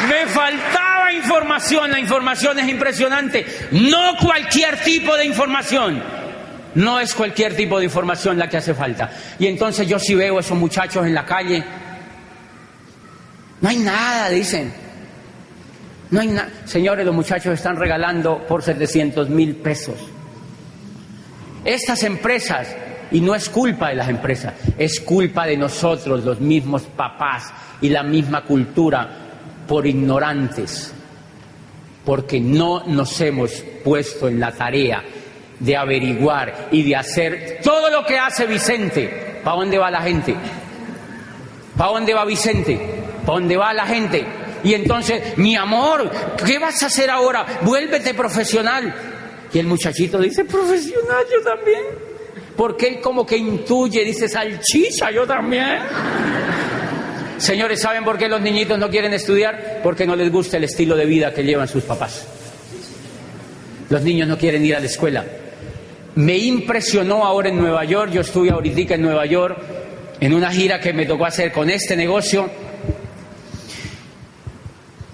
Me faltaba información, la información es impresionante. No cualquier tipo de información. No es cualquier tipo de información la que hace falta. Y entonces yo sí veo a esos muchachos en la calle. No hay nada, dicen. No hay nada. Señores, los muchachos están regalando por 700,000 pesos. Estas empresas, y no es culpa de las empresas, es culpa de nosotros, los mismos papás y la misma cultura, por ignorantes, porque no nos hemos puesto en la tarea de averiguar y de hacer todo lo que hace Vicente. ¿Para dónde va la gente? ¿Para dónde va Vicente? ¿Para dónde va la gente? Y entonces, mi amor, ¿qué vas a hacer ahora? Vuélvete profesional. Y el muchachito dice, profesional, yo también. Porque él como que intuye, dice, salchicha, yo también. Señores, ¿saben por qué los niñitos no quieren estudiar? Porque no les gusta el estilo de vida que llevan sus papás. Los niños no quieren ir a la escuela. Me impresionó ahora en Nueva York, yo estuve ahorita en Nueva York, en una gira que me tocó hacer con este negocio,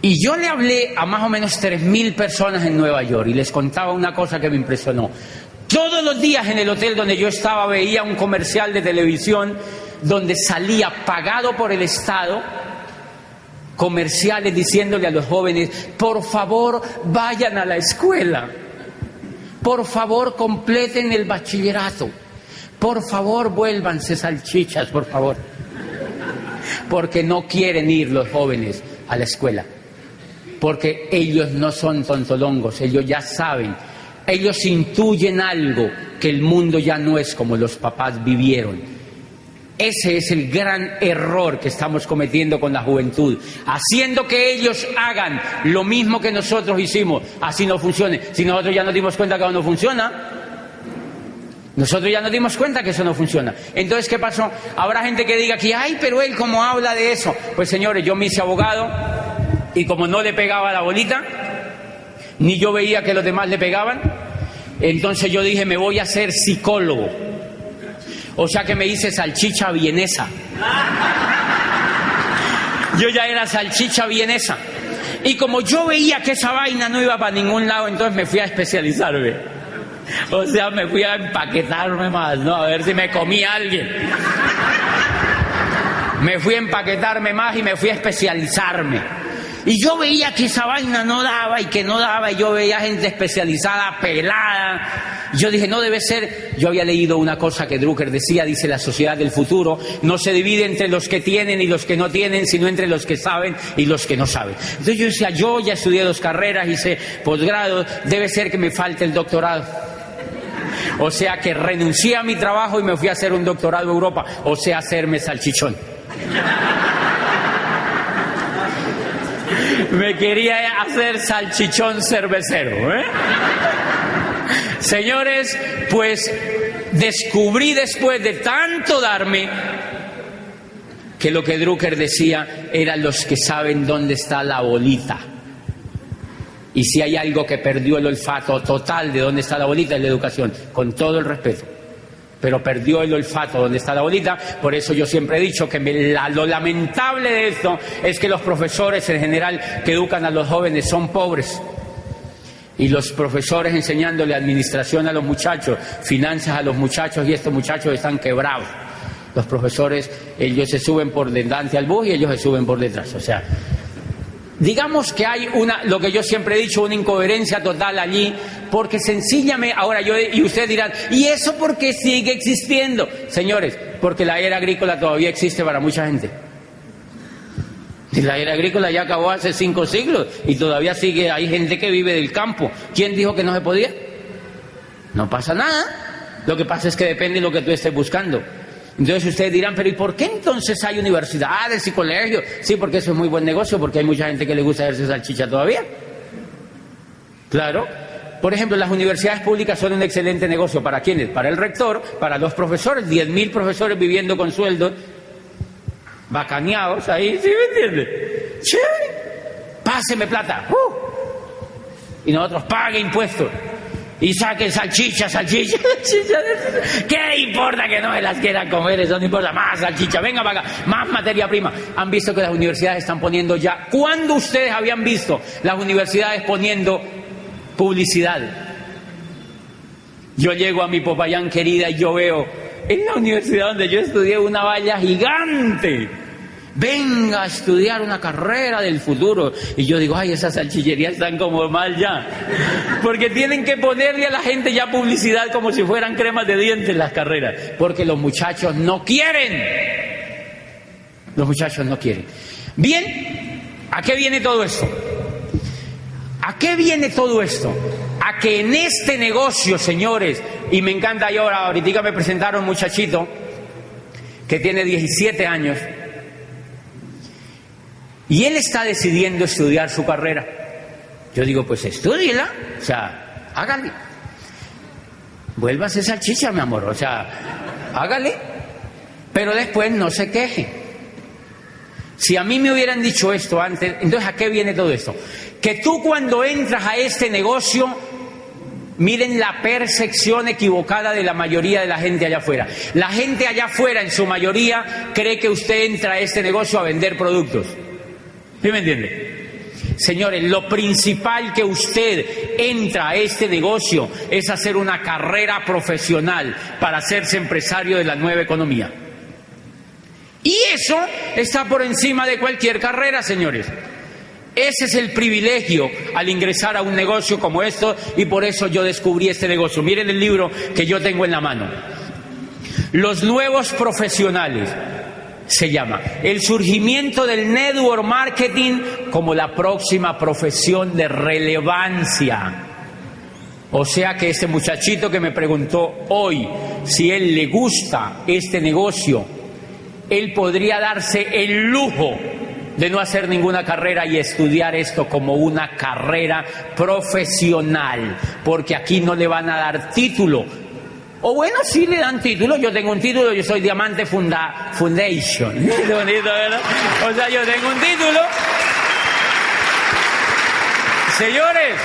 Y yo le hablé a más o menos 3.000 personas en Nueva York y les contaba una cosa que me impresionó. Todos los días en el hotel donde yo estaba veía un comercial de televisión donde salía pagado por el Estado comerciales diciéndole a los jóvenes: por favor vayan a la escuela, por favor completen el bachillerato, por favor vuélvanse salchichas, por favor, porque no quieren ir los jóvenes a la escuela, porque ellos no son tontolongos, ellos ya saben, ellos intuyen algo, que el mundo ya no es como los papás vivieron. Ese es el gran error que estamos cometiendo con la juventud, haciendo que ellos hagan lo mismo que nosotros hicimos, así no funcione. Si nosotros ya nos dimos cuenta que no funciona, nosotros ya nos dimos cuenta que eso no funciona. Entonces, ¿qué pasó? Habrá gente que diga que, ay, pero él cómo habla de eso. Pues señores, yo me hice abogado y como no le pegaba la bolita, ni yo veía que los demás le pegaban, entonces yo dije, me voy a hacer psicólogo. O sea que me hice salchicha vienesa. Yo ya era salchicha vienesa. Y como yo veía que esa vaina no iba para ningún lado, entonces me fui a especializarme. O sea, me fui a empaquetarme más, ¿no? A ver si me comía alguien. Me fui a empaquetarme más y me fui a especializarme. Y yo veía que esa vaina no daba y que no daba, y yo veía gente especializada, pelada. Yo dije, no debe ser. Yo había leído una cosa que Drucker decía, dice: la sociedad del futuro no se divide entre los que tienen y los que no tienen, sino entre los que saben y los que no saben. Entonces yo decía, yo ya estudié 2 carreras, hice posgrado, debe ser que me falte el doctorado. O sea que renuncié a mi trabajo y me fui a hacer un doctorado en Europa, o sea, hacerme salchichón. Me quería hacer salchichón cervecero, ¿eh? Señores, pues descubrí después de tanto darme que lo que Drucker decía eran los que saben dónde está la bolita. Y si hay algo que perdió el olfato total de dónde está la bolita, es la educación, con todo el respeto. Pero perdió el olfato donde está la bolita. Por eso yo siempre he dicho que lo lamentable de esto es que los profesores en general que educan a los jóvenes son pobres. Y los profesores enseñándole administración a los muchachos, finanzas a los muchachos, y estos muchachos están quebrados. Los profesores, ellos se suben por delante al bus y ellos se suben por detrás. O sea, digamos que hay lo que yo siempre he dicho, una incoherencia total allí, porque sencillamente, ahora y ustedes dirán, ¿y eso por qué sigue existiendo? Señores, porque la era agrícola todavía existe para mucha gente. Y la era agrícola ya acabó hace 5 siglos y todavía hay gente que vive del campo. ¿Quién dijo que no se podía? No pasa nada. Lo que pasa es que depende de lo que tú estés buscando. Entonces ustedes dirán, pero ¿y por qué entonces hay universidades y colegios? Sí, porque eso es muy buen negocio, porque hay mucha gente que le gusta hacerse salchicha todavía. Claro. Por ejemplo, las universidades públicas son un excelente negocio. ¿Para quiénes? Para el rector, para los profesores, 10.000 profesores viviendo con sueldos bacaneados ahí, ¿sí me entiende? Chévere. Páseme plata. Y nosotros pague impuestos. Y saquen salchicha. ¿Qué importa que no me las quieran comer? Eso no importa. Más salchicha, venga para acá. Más materia prima. Han visto que las universidades están poniendo ya. ¿Cuándo ustedes habían visto las universidades poniendo publicidad? Yo llego a mi Popayán querida y yo veo en la universidad donde yo estudié una valla gigante: venga a estudiar una carrera del futuro. Y yo digo, ay, esas salchicherías están como mal ya, porque tienen que ponerle a la gente ya publicidad como si fueran cremas de dientes las carreras, porque los muchachos no quieren. Los muchachos no quieren. Bien, ¿a qué viene todo esto? ¿A qué viene todo esto? A que en este negocio, señores, y me encanta, yo ahorita me presentaron un muchachito que tiene 17 años y él está decidiendo estudiar su carrera. Yo digo, pues estúdiela, o sea, hágale. Vuélvase salchicha, mi amor, o sea, hágale. Pero después no se queje. Si a mí me hubieran dicho esto antes, entonces ¿a qué viene todo esto? Que tú cuando entras a este negocio, miren la percepción equivocada de la mayoría de la gente allá afuera. La gente allá afuera, en su mayoría, cree que usted entra a este negocio a vender productos. ¿Sí me entiende? Señores, lo principal que usted entra a este negocio es hacer una carrera profesional para hacerse empresario de la nueva economía. Y eso está por encima de cualquier carrera, señores. Ese es el privilegio al ingresar a un negocio como esto, y por eso yo descubrí este negocio. Miren el libro que yo tengo en la mano. Los nuevos profesionales. Se llama El surgimiento del network marketing como la próxima profesión de relevancia. O sea que este muchachito que me preguntó hoy si él le gusta este negocio, él podría darse el lujo de no hacer ninguna carrera y estudiar esto como una carrera profesional, porque aquí no le van a dar título. O bueno, sí le dan título. Yo tengo un título, yo soy Diamante Foundation. Qué bonito, ¿verdad? O sea, yo tengo un título. Señores,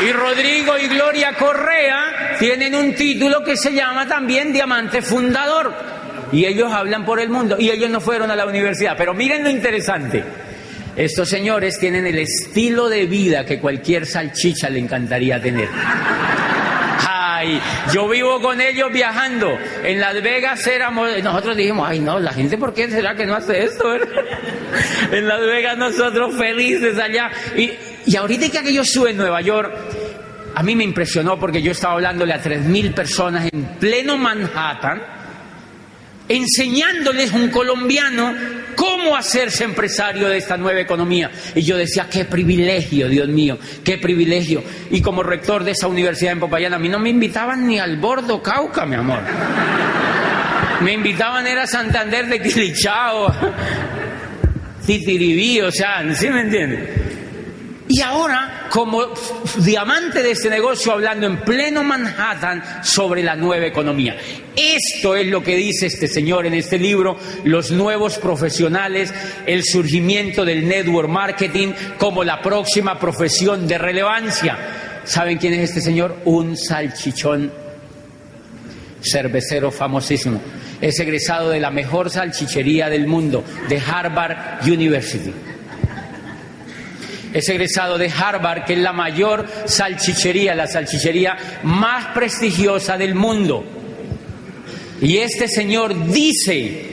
y Rodrigo y Gloria Correa tienen un título que se llama también Diamante Fundador. Y ellos hablan por el mundo. Y ellos no fueron a la universidad. Pero miren lo interesante. Estos señores tienen el estilo de vida que cualquier salchicha le encantaría tener. Yo vivo con ellos viajando. En Las Vegas nosotros dijimos, ay no, la gente, ¿por qué será que no hace esto? En Las Vegas nosotros felices allá. Y ahorita que yo estuve en Nueva York, a mí me impresionó porque yo estaba hablándole a 3.000 personas en pleno Manhattan, enseñándoles un colombiano cómo hacerse empresario de esta nueva economía. Y yo decía, qué privilegio, Dios mío, qué privilegio. Y como rector de esa universidad en Popayán, a mí no me invitaban ni al Bordo Cauca, mi amor. Me invitaban era a Santander de Quilichao, Titiribí, o sea, ¿sí me entiendes? Y ahora, como diamante de este negocio, hablando en pleno Manhattan sobre la nueva economía. Esto es lo que dice este señor en este libro, Los nuevos profesionales, el surgimiento del network marketing como la próxima profesión de relevancia. ¿Saben quién es este señor? Un salchichón cervecero famosísimo. Es egresado de la mejor salchichería del mundo, de Harvard University. Es egresado de Harvard, que es la mayor salchichería, la salchichería más prestigiosa del mundo. Y este señor dice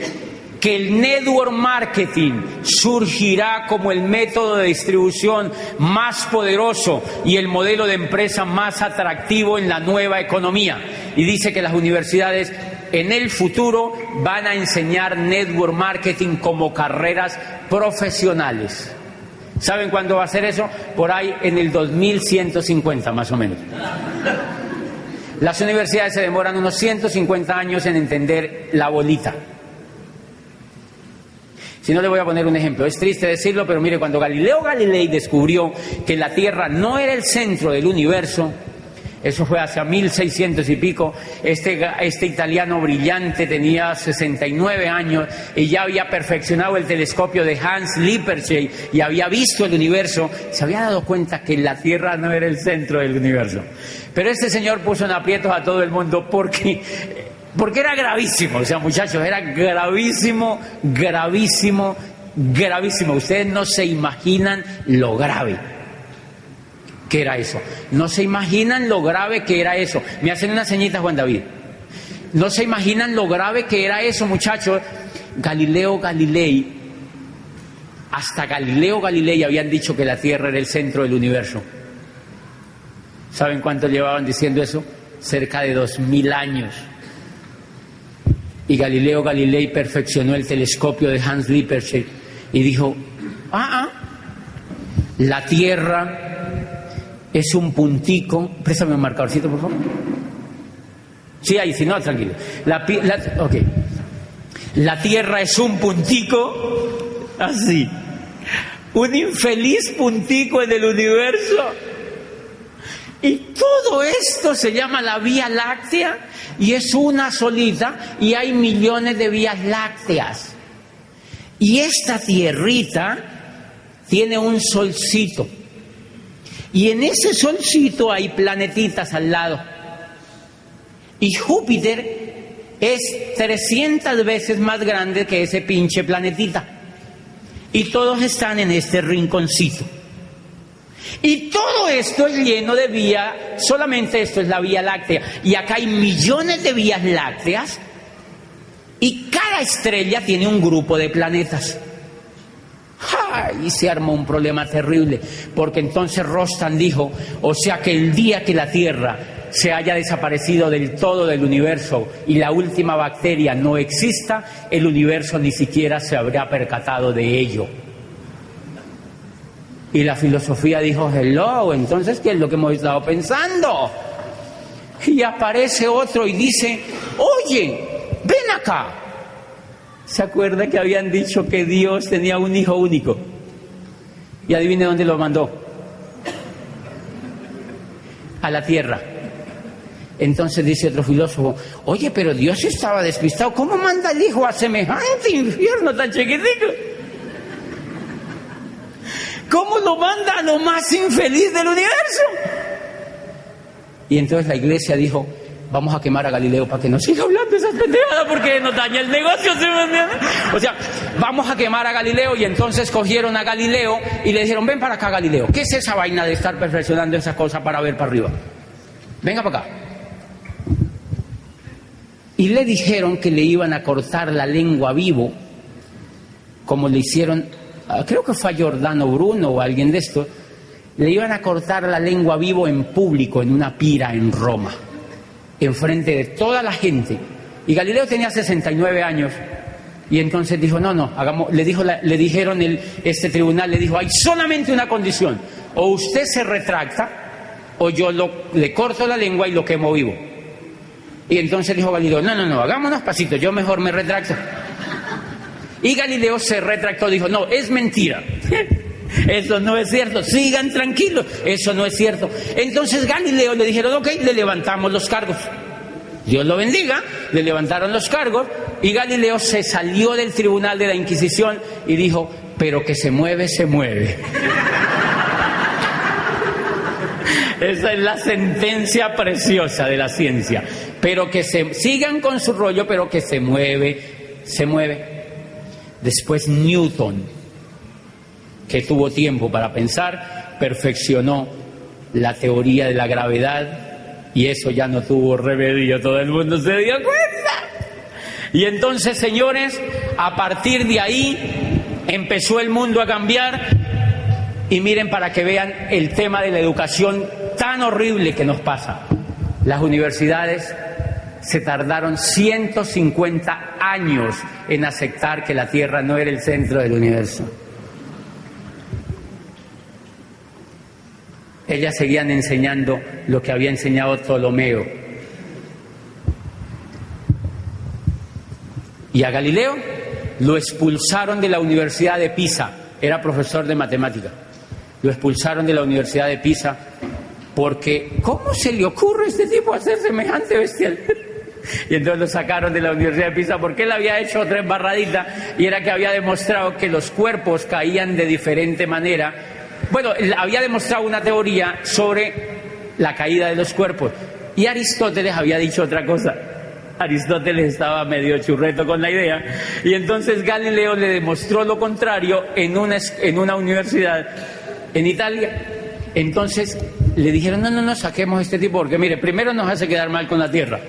que el network marketing surgirá como el método de distribución más poderoso y el modelo de empresa más atractivo en la nueva economía. Y dice que las universidades en el futuro van a enseñar network marketing como carreras profesionales. ¿Saben cuándo va a ser eso? Por ahí en el 2150 más o menos. Las universidades se demoran unos 150 años en entender la bolita. Si no, le voy a poner un ejemplo. Es triste decirlo, pero mire, cuando Galileo Galilei descubrió que la Tierra no era el centro del universo, eso fue hacia 1600 y pico, este italiano brillante tenía 69 años y ya había perfeccionado el telescopio de Hans Lippershey y había visto el universo. Se había dado cuenta que la Tierra no era el centro del universo. Pero este señor puso en aprietos a todo el mundo porque era gravísimo. O sea, muchachos, era gravísimo, gravísimo, gravísimo. Ustedes no se imaginan lo grave que era eso. No se imaginan lo grave que era eso. Me hacen una ceñita, Juan David. No se imaginan lo grave que era eso, muchachos. Galileo Galilei, hasta Galileo Galilei habían dicho que la Tierra era el centro del universo. ¿Saben cuánto llevaban diciendo eso? Cerca de 2000 años. Y Galileo Galilei perfeccionó el telescopio de Hans Lippershey y dijo, la Tierra es un puntico. Préstame un marcadorcito, por favor. Sí, ahí, si no, tranquilo. Ok. La Tierra es un puntico, así. Un infeliz puntico en el universo. Y todo esto se llama la Vía Láctea y es una solita y hay millones de vías lácteas. Y esta tierrita tiene un solcito. Y en ese solcito hay planetitas al lado. Y Júpiter es 300 veces más grande que ese pinche planetita. Y todos están en este rinconcito. Y todo esto es lleno de vía, solamente esto es la Vía Láctea. Y acá hay millones de vías lácteas y cada estrella tiene un grupo de planetas. Y se armó un problema terrible, porque entonces Rostam dijo, o sea que el día que la Tierra se haya desaparecido del todo del universo y la última bacteria no exista, el universo ni siquiera se habrá percatado de ello. Y la filosofía dijo, hello, entonces, ¿qué es lo que hemos estado pensando? Y aparece otro y dice, oye, ven acá. ¿Se acuerda que habían dicho que Dios tenía un hijo único? Y adivine dónde lo mandó. A la tierra. Entonces dice otro filósofo, oye, pero Dios estaba despistado. ¿Cómo manda el hijo a semejante infierno tan chiquitico? ¿Cómo lo manda a lo más infeliz del universo? Y entonces la iglesia dijo, vamos a quemar a Galileo para que no siga hablando esas pendejadas porque nos daña el negocio. O sea, vamos a quemar a Galileo. Y entonces cogieron a Galileo y le dijeron, ven para acá, Galileo. ¿Qué es esa vaina de estar perfeccionando esas cosas para ver para arriba? Venga para acá. Y le dijeron que le iban a cortar la lengua vivo, como le hicieron, creo que fue a Giordano Bruno o alguien de estos, le iban a cortar la lengua vivo en público, en una pira en Roma, enfrente de toda la gente. Y Galileo tenía 69 años. Y entonces dijo, no, hagamos, le dijeron este tribunal, le dijo, hay solamente una condición, o usted se retracta, o yo le corto la lengua y lo quemo vivo. Y entonces dijo Galileo, no, hagámonos pasitos, yo mejor me retracto. Y Galileo se retractó, dijo, no, es mentira. Eso no es cierto, sigan tranquilos, eso no es cierto. Entonces Galileo le dijeron, ok, le levantamos los cargos. Dios lo bendiga, le levantaron los cargos y Galileo se salió del tribunal de la Inquisición y dijo, pero que se mueve, se mueve. Esa es la sentencia preciosa de la ciencia. Pero que sigan con su rollo, pero que se mueve, se mueve. Después Newton, que tuvo tiempo para pensar, perfeccionó la teoría de la gravedad y eso ya no tuvo remedio, todo el mundo se dio cuenta. Y entonces, señores, a partir de ahí empezó el mundo a cambiar. Y miren, para que vean el tema de la educación tan horrible que nos pasa. Las universidades se tardaron 150 años en aceptar que la Tierra no era el centro del universo. Ellas seguían enseñando lo que había enseñado Ptolomeo. Y a Galileo lo expulsaron de la Universidad de Pisa. Era profesor de matemática. Lo expulsaron de la Universidad de Pisa porque, ¿cómo se le ocurre a este tipo hacer semejante bestial? Y entonces lo sacaron de la Universidad de Pisa porque él había hecho otra embarradita y era que había demostrado que los cuerpos caían de diferente manera. Bueno, había demostrado una teoría sobre la caída de los cuerpos y Aristóteles había dicho otra cosa. Aristóteles estaba medio churreto con la idea y entonces Galileo le demostró lo contrario en una universidad en Italia. Entonces le dijeron, no, saquemos a este tipo porque mire, primero nos hace quedar mal con la Tierra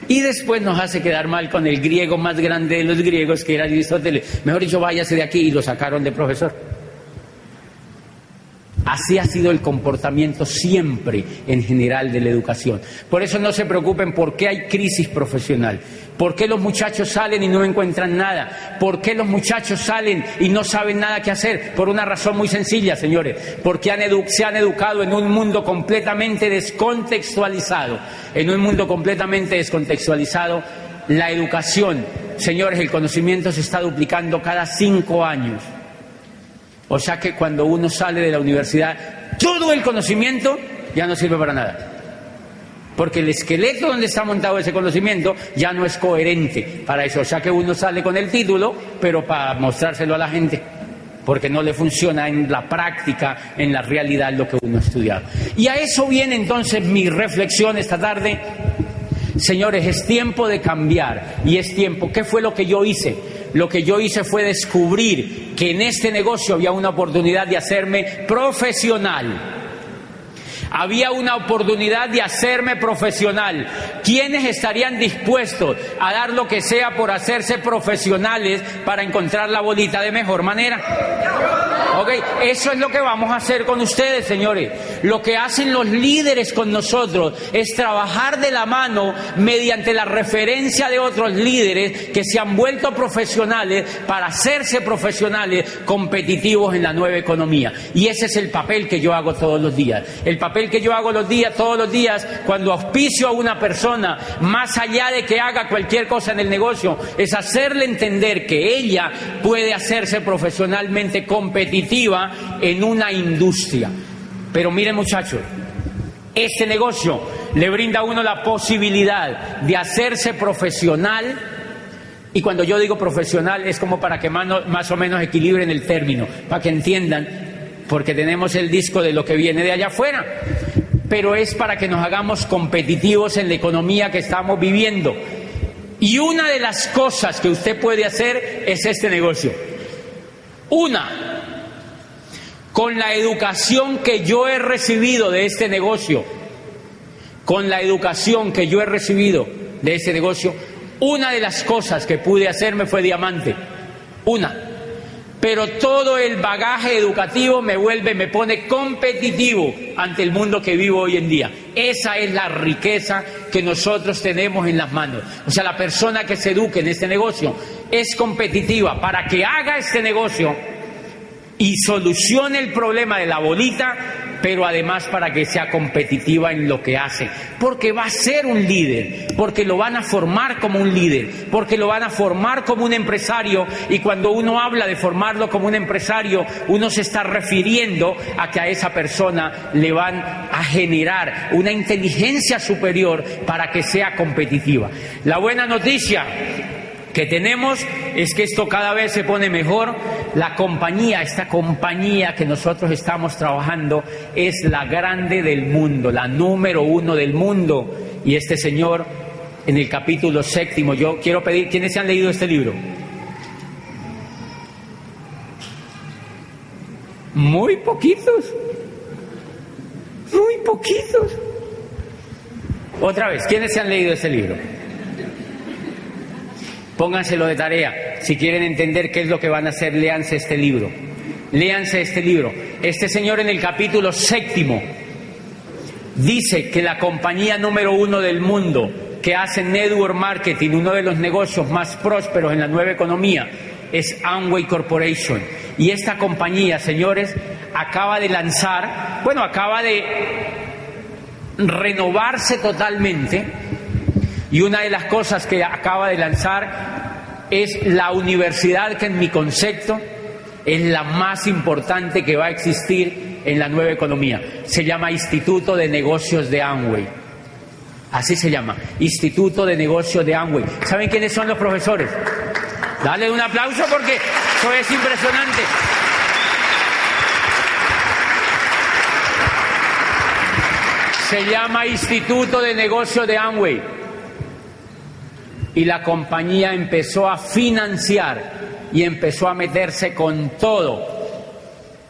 y después nos hace quedar mal con el griego más grande de los griegos, que era Aristóteles. Mejor dicho, váyase de aquí, y lo sacaron de profesor. Así ha sido el comportamiento siempre en general de la educación. Por eso no se preocupen por qué hay crisis profesional, por qué los muchachos salen y no encuentran nada, por qué los muchachos salen y no saben nada qué hacer. Por una razón muy sencilla, señores, porque se han educado en un mundo completamente descontextualizado. En un mundo completamente descontextualizado, la educación, señores, el conocimiento se está duplicando cada 5 años. O sea que cuando uno sale de la universidad, todo el conocimiento ya no sirve para nada. Porque el esqueleto donde está montado ese conocimiento ya no es coherente para eso. O sea que uno sale con el título, pero para mostrárselo a la gente. Porque no le funciona en la práctica, en la realidad, lo que uno ha estudiado. Y a eso viene entonces mi reflexión esta tarde. Señores, es tiempo de cambiar y es tiempo. ¿Qué fue lo que yo hice? lo que yo hice fue descubrir que en este negocio había una oportunidad de hacerme profesional. Había una oportunidad de hacerme profesional. ¿Quiénes estarían dispuestos a dar lo que sea por hacerse profesionales para encontrar la bolita de mejor manera? Ok, eso es lo que vamos a hacer con ustedes, señores. Lo que hacen los líderes con nosotros es trabajar de la mano mediante la referencia de otros líderes que se han vuelto profesionales para hacerse profesionales competitivos en la nueva economía. Y ese es el papel que yo hago todos los días. El papel que yo hago todos los días, cuando auspicio a una persona, más allá de que haga cualquier cosa en el negocio, es hacerle entender que ella puede hacerse profesionalmente competitiva en una industria. Pero miren, muchachos, este negocio le brinda a uno la posibilidad de hacerse profesional, y cuando yo digo profesional es como para que más o menos equilibren el término, para que entiendan, porque tenemos el disco de lo que viene de allá afuera, pero es para que nos hagamos competitivos en la economía que estamos viviendo. Y una de las cosas que usted puede hacer es este negocio. Con la educación que yo he recibido de este negocio, una de las cosas que pude hacerme fue diamante. Pero todo el bagaje educativo me pone competitivo ante el mundo que vivo hoy en día. Esa es la riqueza que nosotros tenemos en las manos. O sea, la persona que se eduque en este negocio es competitiva para que haga este negocio y solucione el problema de la bolita, pero además para que sea competitiva en lo que hace, porque va a ser un líder, porque lo van a formar como un líder, porque lo van a formar como un empresario, y cuando uno habla de formarlo como un empresario, uno se está refiriendo a que a esa persona le van a generar una inteligencia superior para que sea competitiva. La buena noticia que tenemos es que esto cada vez se pone mejor. Esta compañía que nosotros estamos trabajando es la grande del mundo, la número 1 del mundo. Y este señor, en el capítulo 7, yo quiero pedir, ¿quiénes se han leído este libro? Muy poquitos. Otra vez, ¿quiénes se han leído este libro? Pónganselo de tarea. Si quieren entender qué es lo que van a hacer, léanse este libro. Este señor en el capítulo 7 dice que la compañía número 1 del mundo que hace network marketing, uno de los negocios más prósperos en la nueva economía, es Amway Corporation. Y esta compañía, señores, acaba de renovarse totalmente. Y una de las cosas que acaba de lanzar es la universidad que, en mi concepto, es la más importante que va a existir en la nueva economía. Se llama Instituto de Negocios de Amway. Así se llama, Instituto de Negocios de Amway. ¿Saben quiénes son los profesores? Dale un aplauso porque eso es impresionante. Se llama Instituto de Negocios de Amway. Y la compañía empezó a financiar y empezó a meterse con todo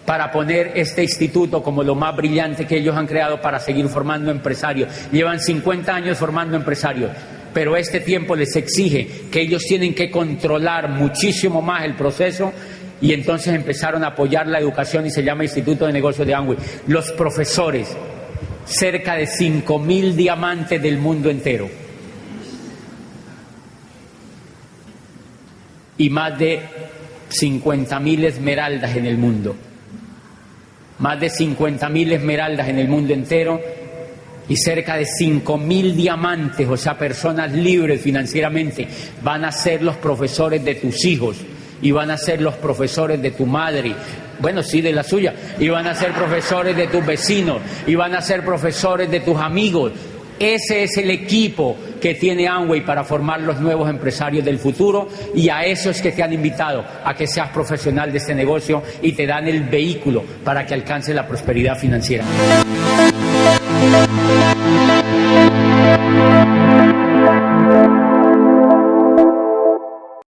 para poner este instituto como lo más brillante que ellos han creado para seguir formando empresarios. Llevan 50 años formando empresarios, pero este tiempo les exige que ellos tienen que controlar muchísimo más el proceso, y entonces empezaron a apoyar la educación y se llama Instituto de Negocios de Amway. Los profesores, cerca de 5.000 diamantes del mundo entero. Y más de 50.000 esmeraldas en el mundo. Más de 50.000 esmeraldas en el mundo entero y cerca de 5.000 diamantes, o sea, personas libres financieramente, van a ser los profesores de tus hijos y van a ser los profesores de tu madre, bueno, sí, de la suya, y van a ser profesores de tus vecinos y van a ser profesores de tus amigos. Ese es el equipo que tiene Amway para formar los nuevos empresarios del futuro, y a eso es que te han invitado a que seas profesional de este negocio y te dan el vehículo para que alcances la prosperidad financiera.